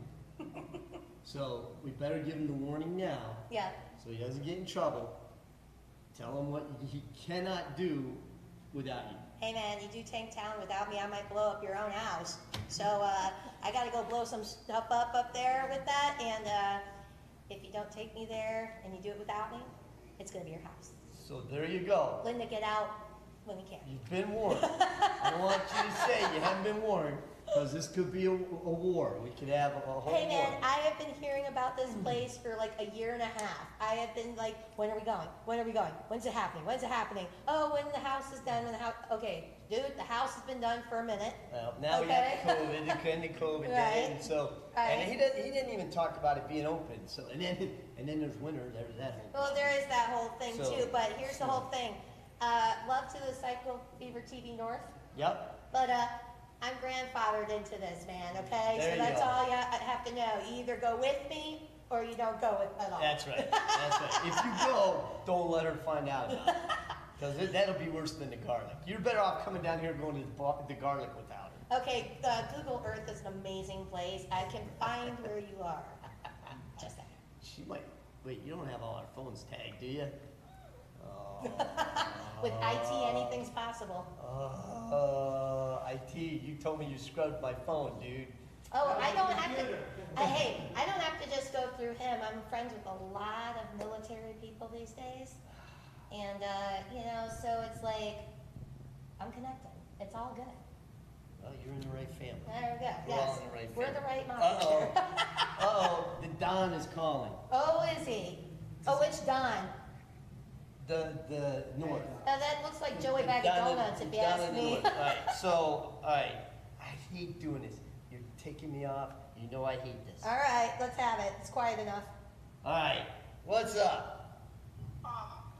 So we better give him the warning now, Yeah. so he doesn't get in trouble. Tell him what he cannot do without you. Hey man, you do Tank Town without me, I might blow up your own house. So I gotta go blow some stuff up there with that. And if you don't take me there and you do it without me, it's gonna be your house. So there you go. Linda, get out when you can. You've been warned. I don't want you to say you haven't been warned, because this could be a war. We could have a whole Hey man, war. I have been hearing about this place for like a year and a half. I have been like, when are we going? When are we going? When's it happening? When's it happening? Oh, when the house is done, when the house, okay, dude, the house has been done for a minute. Well, now Okay. we have COVID, the kind of COVID Right. day, and so, Right. and he didn't even talk about it being open. So, and then there's winter. There's that whole. Well, there is that whole thing So- too, but here's the whole thing. Love to the Cycle Fever TV North, Yep. but I'm grandfathered into this, man, okay? There So you that's go. all you have to know. You either go with me or you don't go at all. That's right. That's right. If you go, don't let her find out about it, because that'll be worse than the garlic. You're better off coming down here and going to the garlic without her. Okay, Google Earth is an amazing place. I can find where you are. Just that. She might. Wait, you don't have all our phones tagged, do you? With IT, anything's possible. IT, you told me you scrubbed my phone, dude. Oh, I don't have to. Hey, I don't have to just go through him. I'm friends with a lot of military people these days, and so it's like I'm connected. It's all good. Well, you're in the right family. There we go. We're Yes, all in the right we're family. the right Uh-oh. mafia. Uh-oh, the Don is calling. Oh, is he? Oh, which Don? The North. That looks like Joey Bag of Down in- Donuts, if you down ask in the me. North. All right, so, all right, I hate doing this. You're taking me off. You know I hate this. All right, let's have it. It's quiet enough. All right, what's up?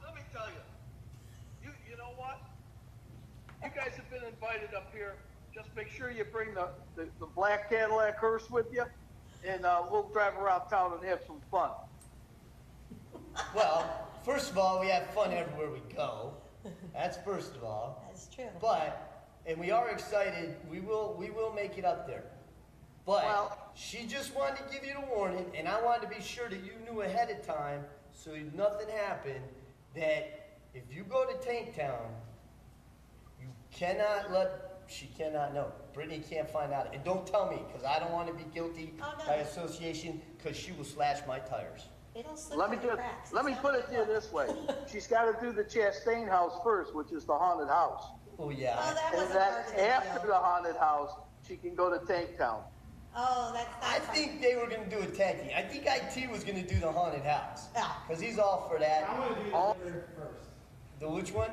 Let me tell you. You know what? You guys have been invited up here. Just make sure you bring the black Cadillac hearse with you, and we'll drive around town and have some fun. Well, first of all, we have fun everywhere we go. That's first of all. That's true. And we are excited. We will make it up there. But Well- she just wanted to give you the warning, and I wanted to be sure that you knew ahead of time, so nothing happened, that if you go to Tank Town, you cannot she cannot know. Brittany can't find out. And don't tell me, because I don't want to be guilty Oh, no. by association, because she will slash my tires. It'll slip Let me through the just cracks. let me It's put not it to you gonna this way: she's got to do the Chastain house first, which is the haunted house, Oh, yeah. Oh, that and wasn't part of then the after deal. the haunted house, she can go to Tank Town. Oh, that's not I part- think they were going to do a tag team. I think IT was going to do the haunted house. Yeah. Because he's all for that. I'm gonna do Oh. the third first. The which one?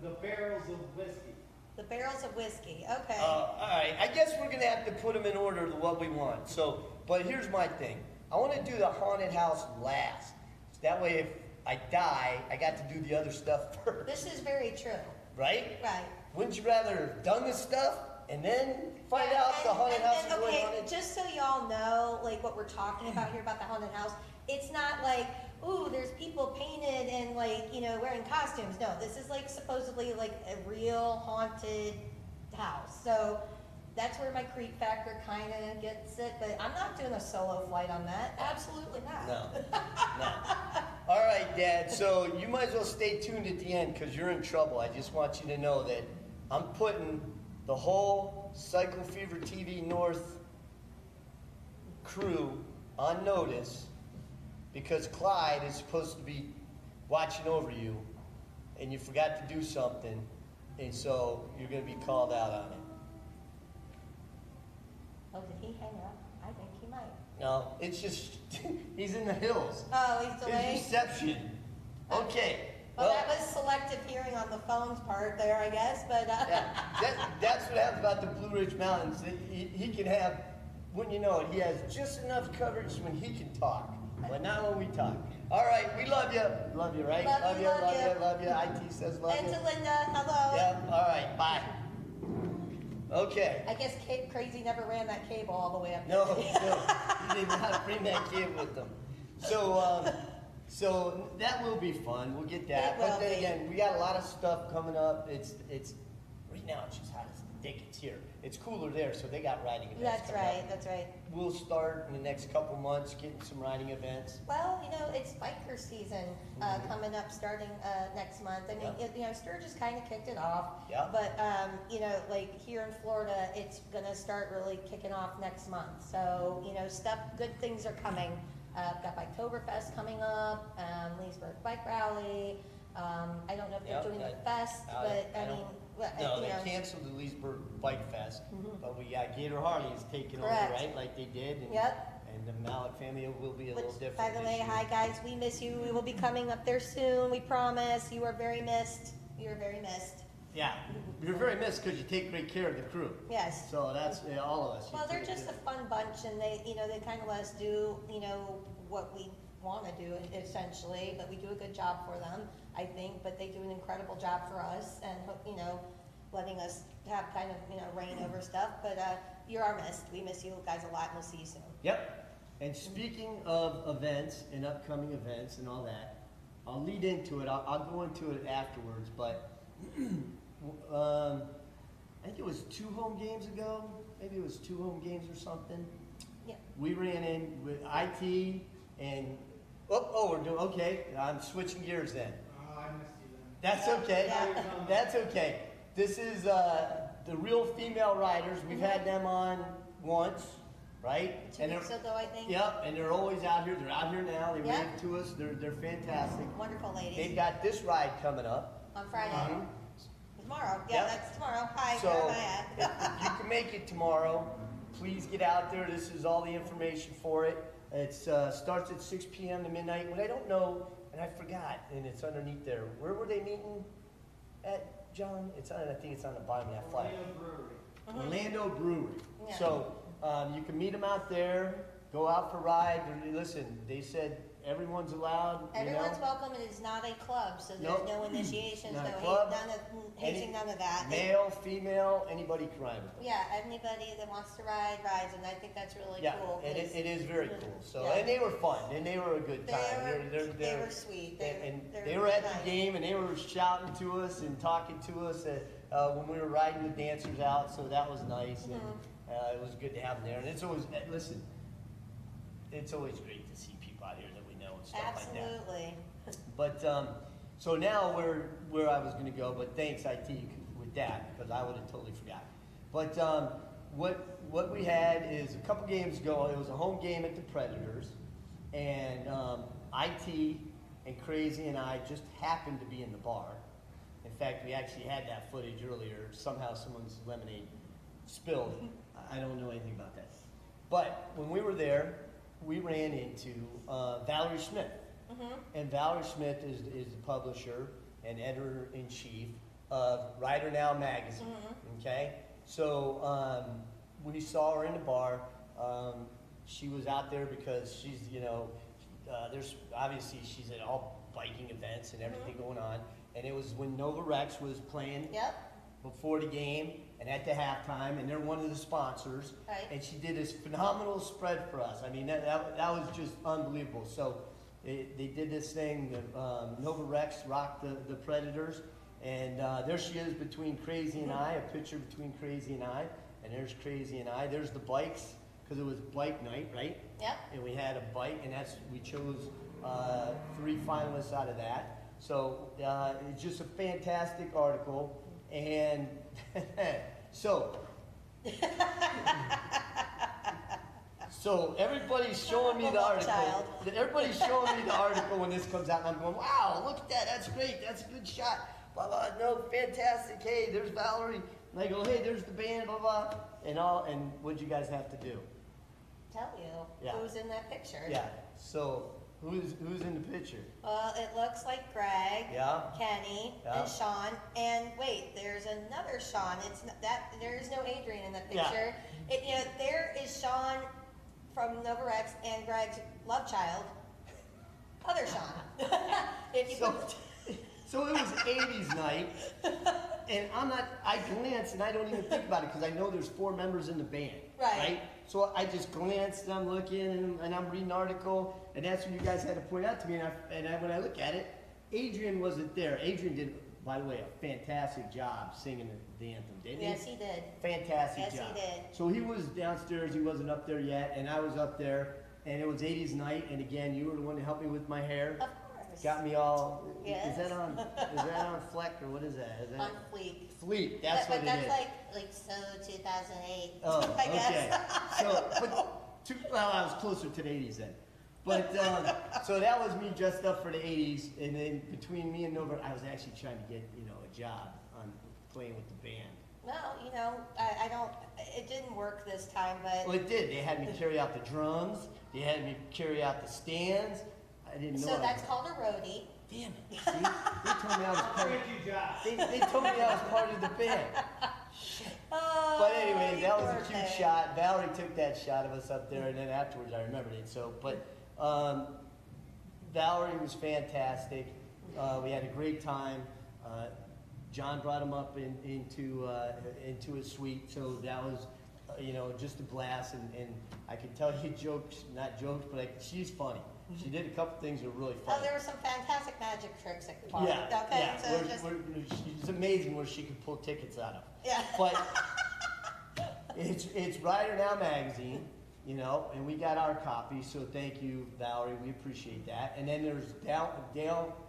The barrels of whiskey. The barrels of whiskey. Okay. All right. I guess we're going to have to put them in order to what we want. So, but here's my thing. I want to do the haunted house last. That way, if I die, I got to do the other stuff first. This is very true. Right? Right. Wouldn't you rather have done this stuff and then find out the haunted house is really okay, haunted? just so y'all know, like what we're talking about here about the haunted house, it's not like, ooh, there's people painted and like, wearing costumes. No, this is like supposedly like a real haunted house. So that's where my creep factor kind of gets it, but I'm not doing a solo flight on that. Absolutely not. No, no. All right, Dad, so you might as well stay tuned at the end because you're in trouble. I just want you to know that I'm putting the whole Cycle Fever TV North crew on notice because Clyde is supposed to be watching over you and you forgot to do something, and so you're going to be called out on it. Oh, did he hang up? I think he might. No, it's just, he's in the hills. Oh, he's delayed? His reception. Okay. Well, that was selective hearing on the phone's part there, I guess, but, Yeah, that's what happens about the Blue Ridge Mountains. He can have, wouldn't you know it, he has just enough coverage when he can talk, but not when we talk. All right, we love you. Love you, right? Love you, Love you. IT says love and you. to Linda, hello. Yeah, all right, bye. Okay. I guess Crazy never ran that cable all the way up. No, you did not bring that kid with them. So that will be fun. We'll get that. It will But then be. again, we got a lot of stuff coming up. It's right now it's just hot as dickens here. It's cooler there, so they got riding events. That's coming right, up. that's right. We'll start in the next couple months getting some riding events. Well, you know, it's biker season coming up starting next month. I mean, Yep. you know, Sturgis kind of kicked it off. Yep. But, you know, like here in Florida, it's going to start really kicking off next month. So, you know, good things are coming. Got Biketoberfest coming up, Leesburg Bike Rally. I don't know if they're Yep, doing the I- fest, but I mean, No, you they know. canceled the Leesburg Bike Fest, but we got Gator Harley's taking over, Correct. right, like they did. And, Yep. And the Malik family will be a Which, little different. by the way, this year. hi guys, we miss you. We will be coming up there soon. We promise. You are very missed. You are very missed. Yeah, you're very missed because you take great care of the crew. Yes. So that's all of us. Well, they're just a fun bunch, and they, you know, they kind of let us do, you know, what we want to do essentially. But we do a good job for them, I think. But they do an incredible job for us, and you know, letting us have kind of, you know, reign over stuff. But you're our missed. We miss you guys a lot, and we'll see you soon. Yep. And speaking of events and upcoming events and all that, I'll lead into it. I'll go into it afterwards. But I think it was 2 home games ago. Maybe it was 2 home games or something. Yeah. We ran in with IT and we're doing okay. I'm switching gears then. Oh, I missed you then. That's okay. Yeah. That's okay. This is the real female riders. We've had them on once, right? 2 weeks ago, I think. Yep, and they're always out here. They're out here now. They Yeah. wave to us. They're fantastic. Wonderful ladies. They've got this ride coming up. On Friday. Mhm. Tomorrow. Yeah, Yep. that's tomorrow. Hi, So where am I at? if you can make it tomorrow, please get out there. This is all the information for it. It starts at 6 p.m. to midnight. What I don't know, and I forgot, and it's underneath there. Where were they meeting at, John? It's on. I think it's on the bottom of that flyer. Orlando Brewery. Orlando Brewery. Yeah. So you can meet them out there. Go out for a ride. Listen, they said everyone's allowed. Everyone's you know? welcome. It is not a club, so there's Nope. no initiations, Not a no club. hazing, none of that. Male, female, anybody can ride with them. Yeah, anybody that wants to ride rides, and I think that's really Yeah, cool. and 'cause it is very cool. So, Yeah. and they were fun, and they were a good They time. were, they were sweet. And They're they were at nice. the game, and they were shouting to us and talking to us when we were riding the dancers out. So that was nice, and it was good to have them there. And it's always listen, it's always great to see people out here that we know and stuff like that. Absolutely. But so now where I was going to go, but thanks IT with that because I would have totally forgot. But what we had is a couple games ago. It was a home game at the Predators, and IT and Crazy and I just happened to be in the bar. In fact, we actually had that footage earlier. Somehow someone's lemonade spilled. I don't know anything about that. But when we were there, we ran into Valerie Smith. And Valerie Smith is the publisher and editor-in-chief of Rider Now magazine, okay? So we saw her in the bar. She was out there because she's, you know, there's obviously she's at all biking events and everything going on. And it was when Nova Rex was playing before the game and at the halftime, and they're one of the sponsors. Right. And she did this phenomenal spread for us. I mean, that was just unbelievable. So they did this thing, Nova Rex rocked the Predators, And there she is between Crazy and I, a picture between Crazy and I. And there's Crazy and I. There's the bikes, because it was bike night, right? Yep. And we had a bike, and we chose 3 finalists out of that. So it's just a fantastic article. And so everybody's showing me the article. Everybody's showing me the article when this comes out, and I'm going, wow, look at that. That's great. That's a good shot. Blah, blah. No, fantastic. Hey, there's Valerie. And I go, hey, there's the band, blah, blah. And what'd you guys have to do? Tell you who's in that picture. Yeah. So who's in the picture? Well, it looks like Greg, Kenny, and Shawn. And wait, there's another Shawn. It's not that there is no Adrian in that picture. Yeah. There is Shawn from Novarex and Greg's love child, other Shawn. So it was 80s night, and I glance and I don't even think about it because I know there's 4 members in the band, right? So I just glanced and I'm looking and I'm reading an article, and that's when you guys had to point out to me, and when I look at it, Adrian wasn't there. Adrian did, by the way, a fantastic job singing the anthem, didn't he? Yes, he did. Fantastic job. Yes, he did. So he was downstairs, he wasn't up there yet, and I was up there, and it was 80s night, and again, you were the one to help me with my hair. Of course. Got me all, Yes. is that on fleck, or what is that? Is that On fleek. Fleek, that's what it is. But that's like so 2008, Oh, I guess. okay. Well, I was closer to the 80s then. But, so that was me dressed up for the 80s, and then between me and Nova, I was actually trying to get, a job on playing with the band. Well, it didn't work this time, but. Well, it did. They had me carry out the drums, they had me carry out the stands. I didn't know. So that's called a roadie. Damn it. See? They told me I was part of they told me I was part of the band. Oh, but anyway, that was a cute shot. Valerie took that shot of us up there, and then afterwards I remembered it. So, but Valerie was fantastic. We had a great time. John brought him up into his suite, so that was just a blast. And I could tell you jokes, not jokes, but she's funny. She did a couple things that were really funny. Oh, there were some fantastic magic tricks at the party. Yeah, okay, yeah. So She's amazing where she could pull tickets out of. Yeah. But it's Rider Now magazine, and we got our copy. So thank you, Valerie. We appreciate that. And then there's Dale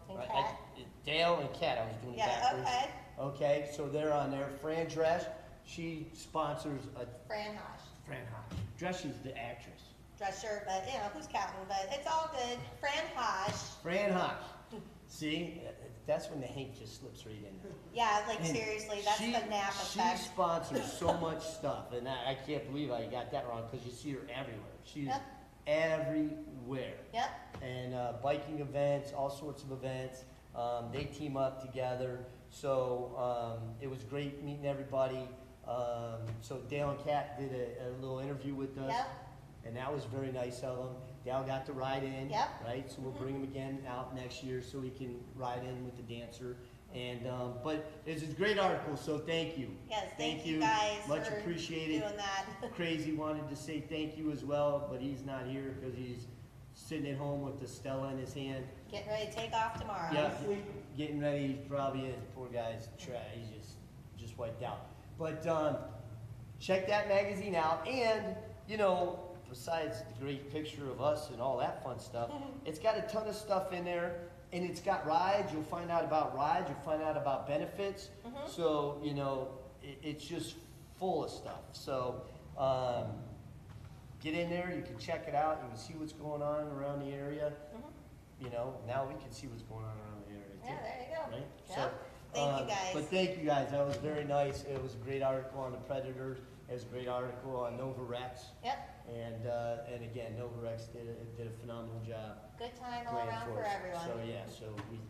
and Kat. Dale and Kat. I was doing it backwards. Okay. Okay. So they're on there. Fran Dresch, she sponsors Fran Hosh. Fran Hosh. Dresch is the actress. Dresser, but who's counting? But it's all good. Fran Hosh. Fran Hosh. See, that's when the Hank just slips right in there. Yeah, like seriously, that's the nap effect. She sponsors so much stuff, and I can't believe I got that wrong because you see her everywhere. She's everywhere. Yep. And biking events, all sorts of events. They team up together. So it was great meeting everybody. So Dale and Kat did a little interview with us. Yep. And that was very nice of them. Dale got to ride in, right? So we'll bring him again out next year so he can ride in with the dancer. And but it's a great article, so thank you. Yes, thank you guys. Much for appreciated. Doing that. Crazy wanted to say thank you as well, but he's not here because he's sitting at home with the Stella in his hand. Getting ready to take off tomorrow. Yeah, getting ready. He's probably poor guy's he's just wiped out. But check that magazine out, and besides the great picture of us and all that fun stuff, it's got a ton of stuff in there, and it's got rides. You'll find out about rides. You'll find out about benefits. So, it's just full of stuff. So, get in there. You can check it out. You can see what's going on around the area. Now we can see what's going on around the area, too. Yeah, there you go. Right? Yep. So, thank you guys. But thank you guys. That was very nice. It was a great article on the Predators. It was a great article on Novarex. Yep. And again, Novarex did a phenomenal job. Good time all playing around for us. everyone. So yeah,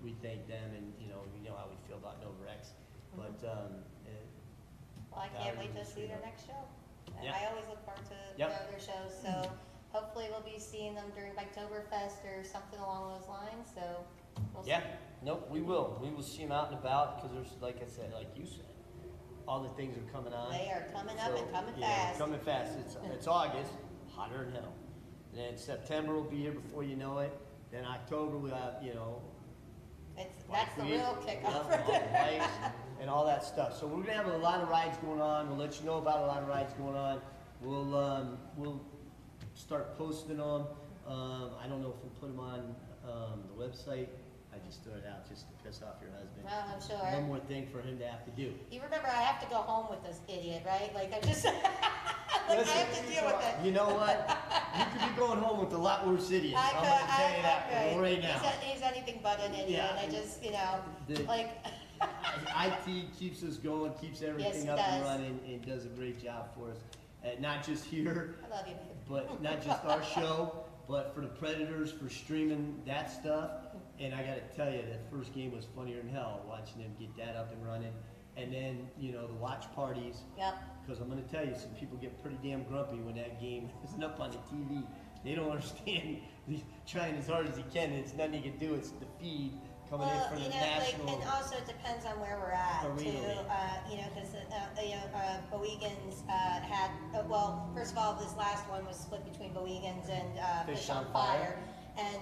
we thank them, and you know how we feel about Novarex. But well, I can't wait to see their next show. And Yep. I always look forward to their shows. So hopefully we'll be seeing them during Biketoberfest or something along those lines. So we'll see. Nope, we will. We will see them out and about because there's, like I said, like you said, all the things are coming on. They are coming up and coming yeah, fast. Coming fast. It's August, hotter than hell. And then September will be here before you know it. Then October we'll have, That's the real kickoff. Yep, all the bikes and all that stuff. So we're gonna have a lot of rides going on. We'll let you know about a lot of rides going on. We'll start posting them. I don't know if we'll put them on the website. I just threw it out just to piss off your husband. Well, I'm sure. One more thing for him to have to do. You remember I have to go home with this idiot, right? Like I just, like Listen, I have to deal with it. You know what? You could be going home with a lot worse idiots. I I'm gonna tell you that could. right now. He's anything but an idiot. Yeah. I just, you know, like. IT keeps us going, keeps everything Yes, up it and does. running, and does a great job for us. Not just here, I love you, babe. but not just our show, but for the Predators, for streaming that stuff. And I gotta tell you, that first game was funnier than hell, watching them get that up and running. And then, you know, the watch parties. Yep. Because I'm gonna tell you, some people get pretty damn grumpy when that game isn't up on the TV. They don't understand he's trying as hard as he can, and it's nothing he can do, it's the feed coming in from you the know, national. like, and also it depends on where we're at Arena too. league. You know, because Bowegans had well, first of all, this last one was split between Bowegans and Fish on Fire, and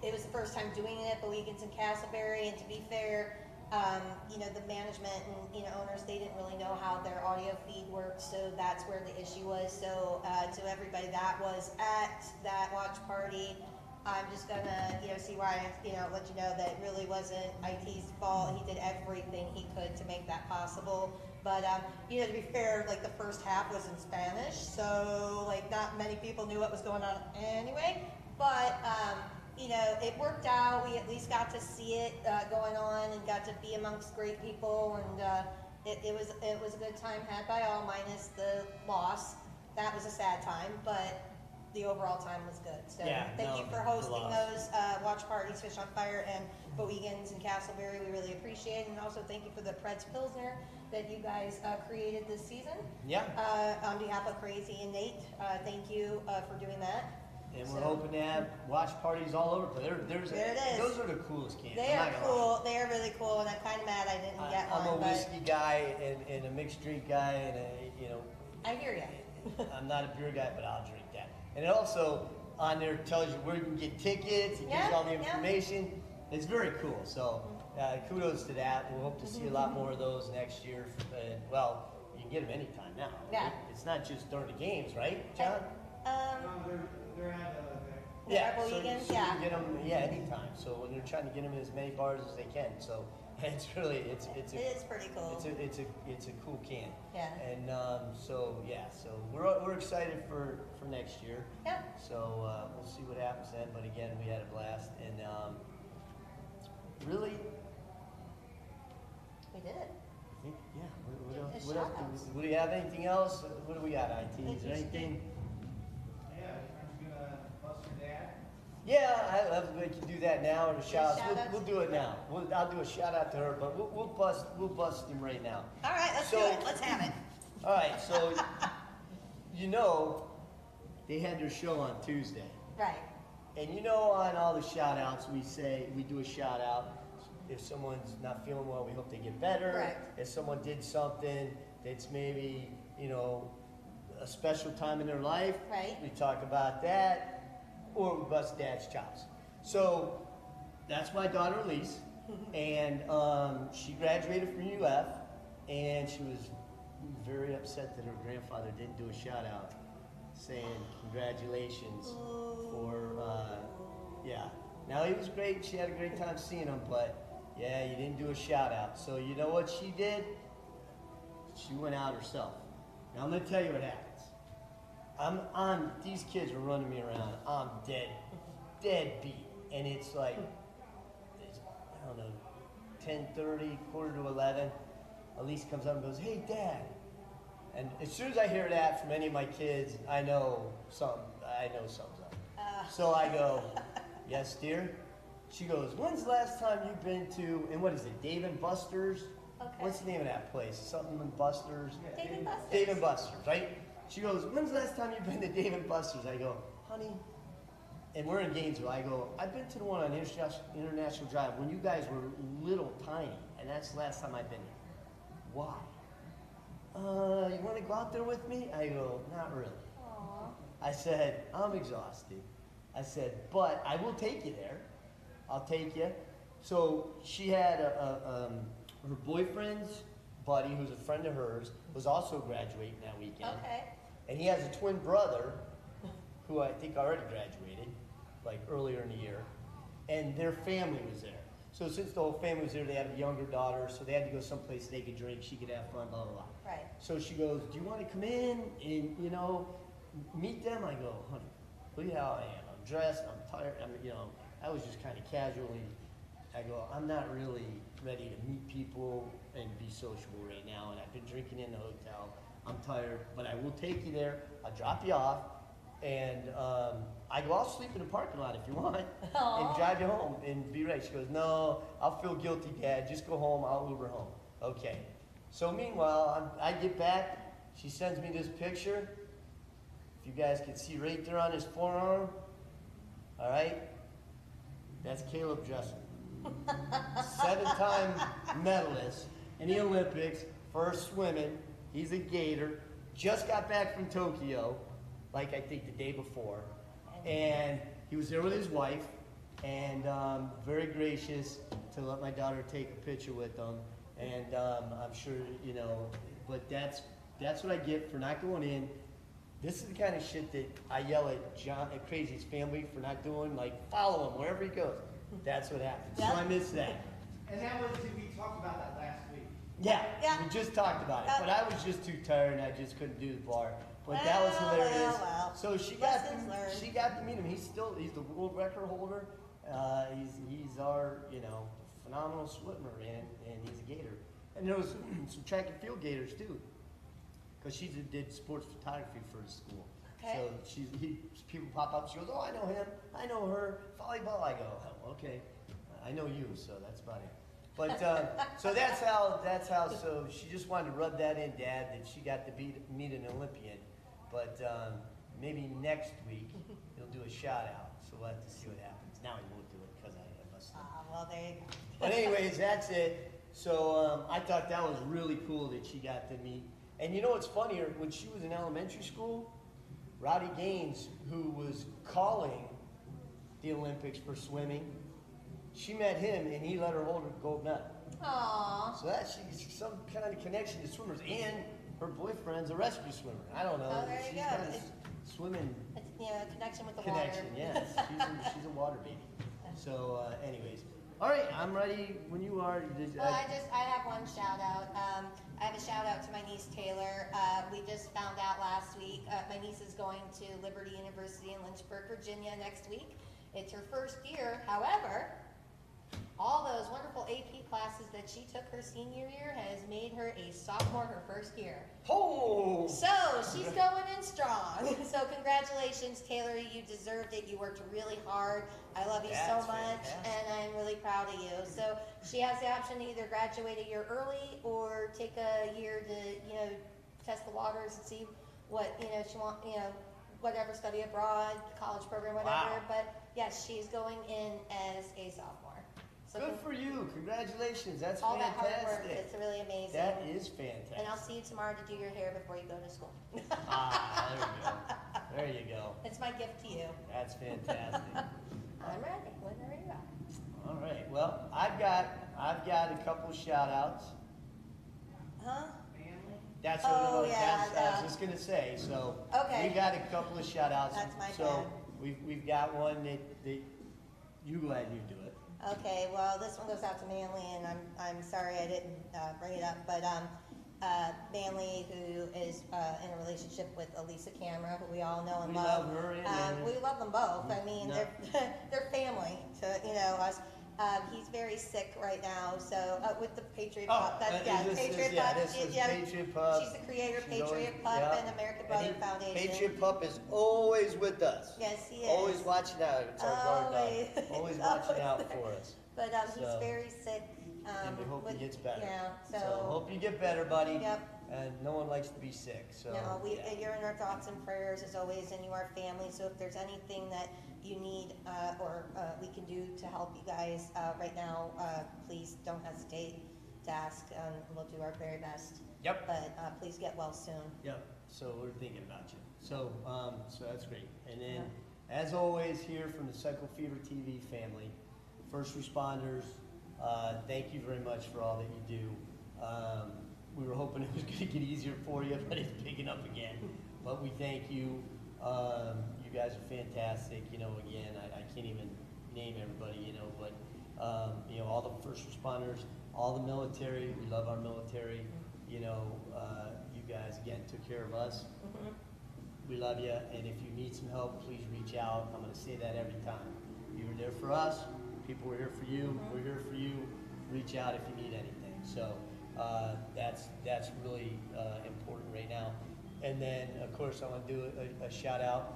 it was the first time doing it at Bowegans and Castleberry. And to be fair, you know, the management and, you know, owners, they didn't really know how their audio feed worked, so that's where the issue was. So to everybody that was at that watch party, I'm just gonna, you know, see why, you know, let you know that it really wasn't IT's fault. He did everything he could to make that possible. But, you know, to be fair, like the first half was in Spanish, so like not many people knew what was going on anyway. But, you know, it worked out. We at least got to see it going on and got to be amongst great people, and it was a good time had by all, minus the loss. That was a sad time, but the overall time was good. So thank you for hosting those watch parties, Fish on Fire and Bowegans and Castleberry. We really appreciate it. And also thank you for the Preds Pilsner that you guys created this season. Yeah. On behalf of Crazy and Nate, thank you for doing that. And we're hoping to have watch parties all over. But there it is. Those are the coolest camps. They are cool. They are really cool, and I'm kind of mad I didn't get one. I'm a whiskey guy and a mixed drink guy, and you know. I hear you. I'm not a beer guy, but I'll drink that. And it also on there tells you where you can get tickets. It gives you all the information. It's very cool. So kudos to that. We'll hope to see a lot more of those next year. Well, you can get them anytime now. Yeah. Right? It's not just during the games, right, John? They're at So you can get them, anytime. So when they're trying to get them in as many bars as they can. So it's really, it is pretty cool. It's a cool can. Yeah. And so we're excited for next year. Yeah. So we'll see what happens then. But again, we had a blast, and really, we did it. I think, what else? Do we have anything else? What do we got, IT? Is there anything? Yeah, we can do that now, or the shout outs. We'll do it now. I'll do a shout out to her, but we'll bust him right now. All right, let's do it. Let's have it. All right, so you know, they had their show on Tuesday. Right. And you know, on all the shout outs, we do a shout out. If someone's not feeling well, we hope they get better. Correct. If someone did something that's maybe, you know, a special time in their life, right, we talk about that. Or we bust dad's chops. So that's my daughter Elise, and she graduated from UF, and she was very upset that her grandfather didn't do a shout out saying congratulations for, Now he was great, she had a great time seeing him, but yeah, you didn't do a shout out. So you know what she did? She went out herself. Now I'm gonna tell you what happened. These kids are running me around. I'm dead beat. And it's like, I don't know, 10:30, 10:45. Elise comes up and goes, "Hey, Dad." And as soon as I hear that from any of my kids, I know something's up. So I go, "Yes, dear?" She goes, "When's the last time you've been to," and what is it, Dave and Buster's? Okay. What's the name of that place? Something in Buster's? Dave and Buster's. Dave and Buster's, right? She goes, "When's the last time you've been to Dave and Buster's?" I go, "Honey," and we're in Gainesville. I go, "I've been to the one on International Drive when you guys were little tiny, and that's the last time I've been here." "Why?" "You want to go out there with me?" I go, "Not really." Aww. I said, "I'm exhausted." I said, "But I will take you there. I'll take you." So she had her boyfriend's buddy, who's a friend of hers, was also graduating that weekend. Okay. And he has a twin brother, who I think already graduated, like earlier in the year. And their family was there. So since the whole family was there, they had a younger daughter, so they had to go someplace they could drink, she could have fun, blah, blah, blah. Right. So she goes, do you want to come in and, you know, meet them? I go, honey, look how I am. I'm dressed, I'm tired, I was just kind of casually, I go, I'm not really ready to meet people and be sociable right now, and I've been drinking in the hotel. I'm tired, but I will take you there. I'll drop you off, and I go, I'll sleep in the parking lot if you want, and drive you home and be ready. She goes, no, I'll feel guilty, Dad. Just go home. I'll Uber home. Okay. So meanwhile, I get back. She sends me this picture. If you guys can see right there on his forearm, all right, that's Caleb Jessup. 7-time medalist in the Olympics for swimming. He's a Gator. Just got back from Tokyo, like I think the day before. And he was there with his wife, and very gracious to let my daughter take a picture with them. And I'm sure, you know, but that's what I get for not going in. This is the kind of shit that I yell at Crazy's family for not doing, like follow him wherever he goes. That's what happens. So I miss that. And that was, we talked about that last week. Yeah, we just talked about it, but I was just too tired and I just couldn't do the bar. But that was hilarious. So she got to meet him. He's the world record holder. He's our, you know, phenomenal swimmer, and he's a Gator. And there was some track and field Gators too, because she did sports photography for the school. Okay. So people pop up. She goes, oh, I know him. I know her. Volleyball. I go, oh, okay. I know you, so that's about it. But so that's how. So she just wanted to rub that in, Dad, that she got to meet an Olympian. But maybe next week he'll do a shout out. So we'll have to see what happens. Now he won't do it because I must. Well, there you go. But anyways, that's it. So I thought that was really cool that she got to meet. And you know what's funnier? When she was in elementary school, Roddy Gaines, who was calling the Olympics for swimming, she met him and he let her hold her gold medal. Aww. So she's some kind of connection to swimmers, and her boyfriend's a rescue swimmer. I don't know. Oh, there you she's go. got a swimming It's, connection with the connection. water. Yes, she's a water baby. So, anyways, all right, I'm ready when you are. Well, I have one shout out. I have a shout out to my niece Taylor. We just found out last week, my niece is going to Liberty University in Lynchburg, Virginia next week. It's her first year. However, all those wonderful AP classes that she took her senior year has made her a sophomore her first year. Oh! So she's going in strong. So congratulations, Taylor. You deserved it. You worked really hard. I love you so much, and I'm really proud of you. So she has the option to either graduate a year early or take a year to, test the waters and see what, she wants, whatever, study abroad, college program, whatever. Wow. But yes, she's going in as a sophomore. So good for you. Congratulations. That's all fantastic. That hard work. It's really amazing. That is fantastic. And I'll see you tomorrow to do your hair before you go to school. There you go. There you go. It's my gift to you. That's fantastic. I'm ready. Whenever you are. All right. Well, I've got a couple shout outs. Huh? That's what I was just gonna say. So okay. We got a couple of shout outs. That's my so we've got one that you go ahead and you do it. Okay, well, this one goes out to Manly, and I'm sorry I didn't bring it up, but Manly, who is in a relationship with Elisa Camera, who we all know and love. We love her and we love them both. I mean, they're family to us. He's very sick right now, so with the Patriot Pup. Patriot Pup. She's the creator of Patriot Pup and American Brother Foundation. Patriot Pup is always with us. Yes, he is. Always watching out. It's our guard dog. Always watching out for us. But he's very sick. And we hope he gets better. Yeah. So hope you get better, buddy. Yep. And no one likes to be sick. So no, you're in our thoughts and prayers as always, and you are family. So if there's anything that you need or we can do to help you guys right now, please don't hesitate to ask, and we'll do our very best. Yep. But please get well soon. Yep. So we're thinking about you. So so that's great. And then, as always, here from the Cycle Fever TV family, first responders, Thank you very much for all that you do. We were hoping it was going to get easier for you, but it's picking up again. But we thank you. You guys are fantastic. You know, again, I can't even name everybody, you know, but, you know, all the first responders, all the military, we love our military. You know, you guys, again, took care of us. We love you, and if you need some help, please reach out. I'm going to say that every time. You were there for us. People were here for you. We're here for you. Reach out if you need anything. So that's really important right now. And then, of course, I want to do a shout out.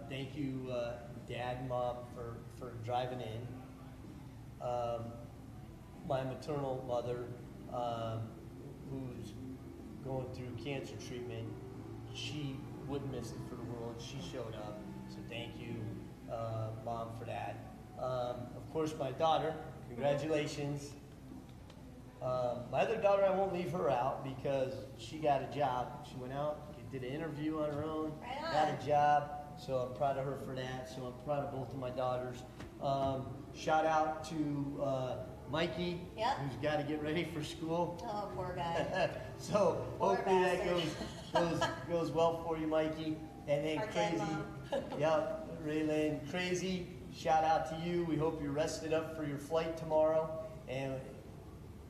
Thank you, Dad and Mom, for driving in. My maternal mother, who's going through cancer treatment, she wouldn't miss it for the world. She showed up. So thank you, Mom, for that. Of course, my daughter, congratulations. My other daughter, I won't leave her out because she got a job. She went out, did an interview on her own, got a job. So I'm proud of her for that. So I'm proud of both of my daughters. Shout out to Mikey, who's got to get ready for school. Oh, poor guy. So Poor hopefully bastard. that goes well for you, Mikey. And then Our Crazy, yep, Raylan, Crazy, shout out to you. We hope you're rested up for your flight tomorrow. And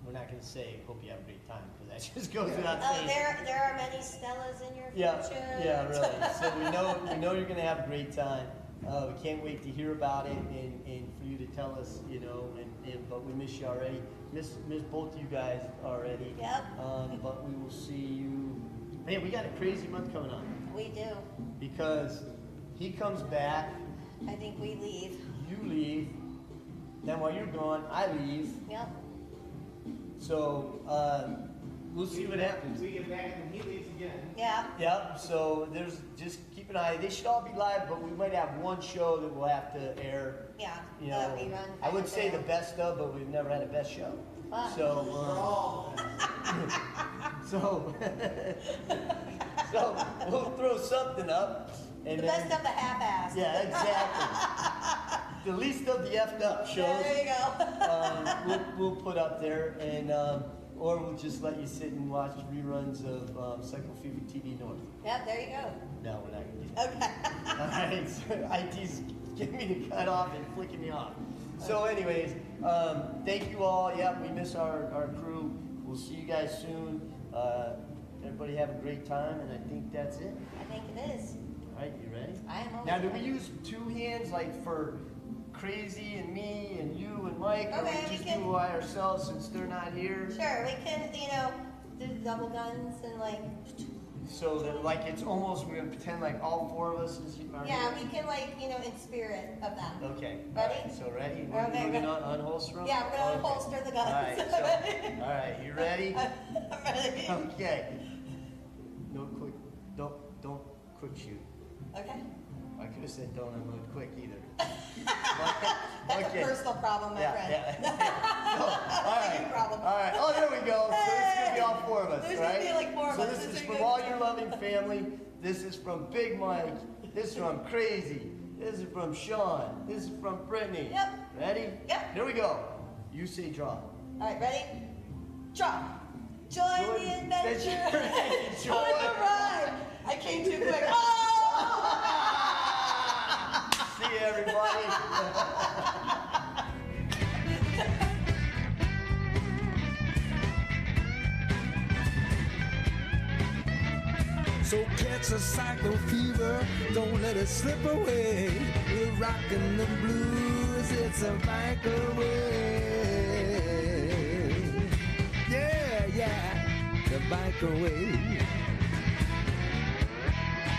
we're not going to say, hope you have a great time, because that just goes without saying. There are many Stellas in your future. Yeah, really. So we know you're going to have a great time. We can't wait to hear about it and for you to tell us, you know, but we miss you already. Miss both of you guys already. Yep. But we will see you. Man, we got a crazy month coming on. We do. Because he comes back. I think we leave. You leave. Then while you're gone, I leave. Yep. So we'll see what happens. We get back and then he leaves again. Yeah. Yep, so there's, just keep an eye. They should all be live, but we might have one show that we'll have to air. Yeah. You know, rerun I would kind say of the thing. best of, but we've never had a best show. Wow. So, so we'll throw something up. And The then, best of the half-assed. Yeah, exactly. The least of the effed up shows. Yeah, there you go. We'll put up there, and or we'll just let you sit and watch reruns of Cycle Fever TV North. Yep, there you go. No, we're not gonna do that. Okay. All right, so IT's getting me to cut off and flicking me off. So anyways, thank you all. Yeah, we miss our crew. We'll see you guys soon. Everybody have a great time, and I think that's it. I think it is. All right, you ready? I am always Now, do we ready. use two hands like for Crazy and me and you and Mike, or Okay, we we just can- do it by ourselves since they're not here? Sure, we can, you know, do double guns and like, So that like it's almost, we're gonna pretend like all four of us is are yeah, here? we can like, you know, in spirit of them. Okay. Ready? All right, so ready? We're Okay, gonna go. unholster them? Yeah, we're gonna Okay. unholster the guns. All right, so, all right, you ready? I'm ready. Okay. No quick, don't quick shoot. Okay. I could have said don't unload quick either. That's Okay. a personal problem, my friend. Yeah. So, all That's a right. big problem. All right. Oh, there we go. So this is gonna be all four of us, There's right? gonna be like four of so us. this This is is from good. all your loving family. This is from Big Mike. This is from Crazy. This is from Shawn. This is from Brittani. Yep. Ready? Yep. Here we go. You say draw. All right, ready? Draw. Join the adventure. Enjoy. Join the ride. I came too quick. Oh! See you, everybody. So catch a cycle fever, don't let it slip away. We're rocking the blues, it's a bike away. Yeah, the bike away.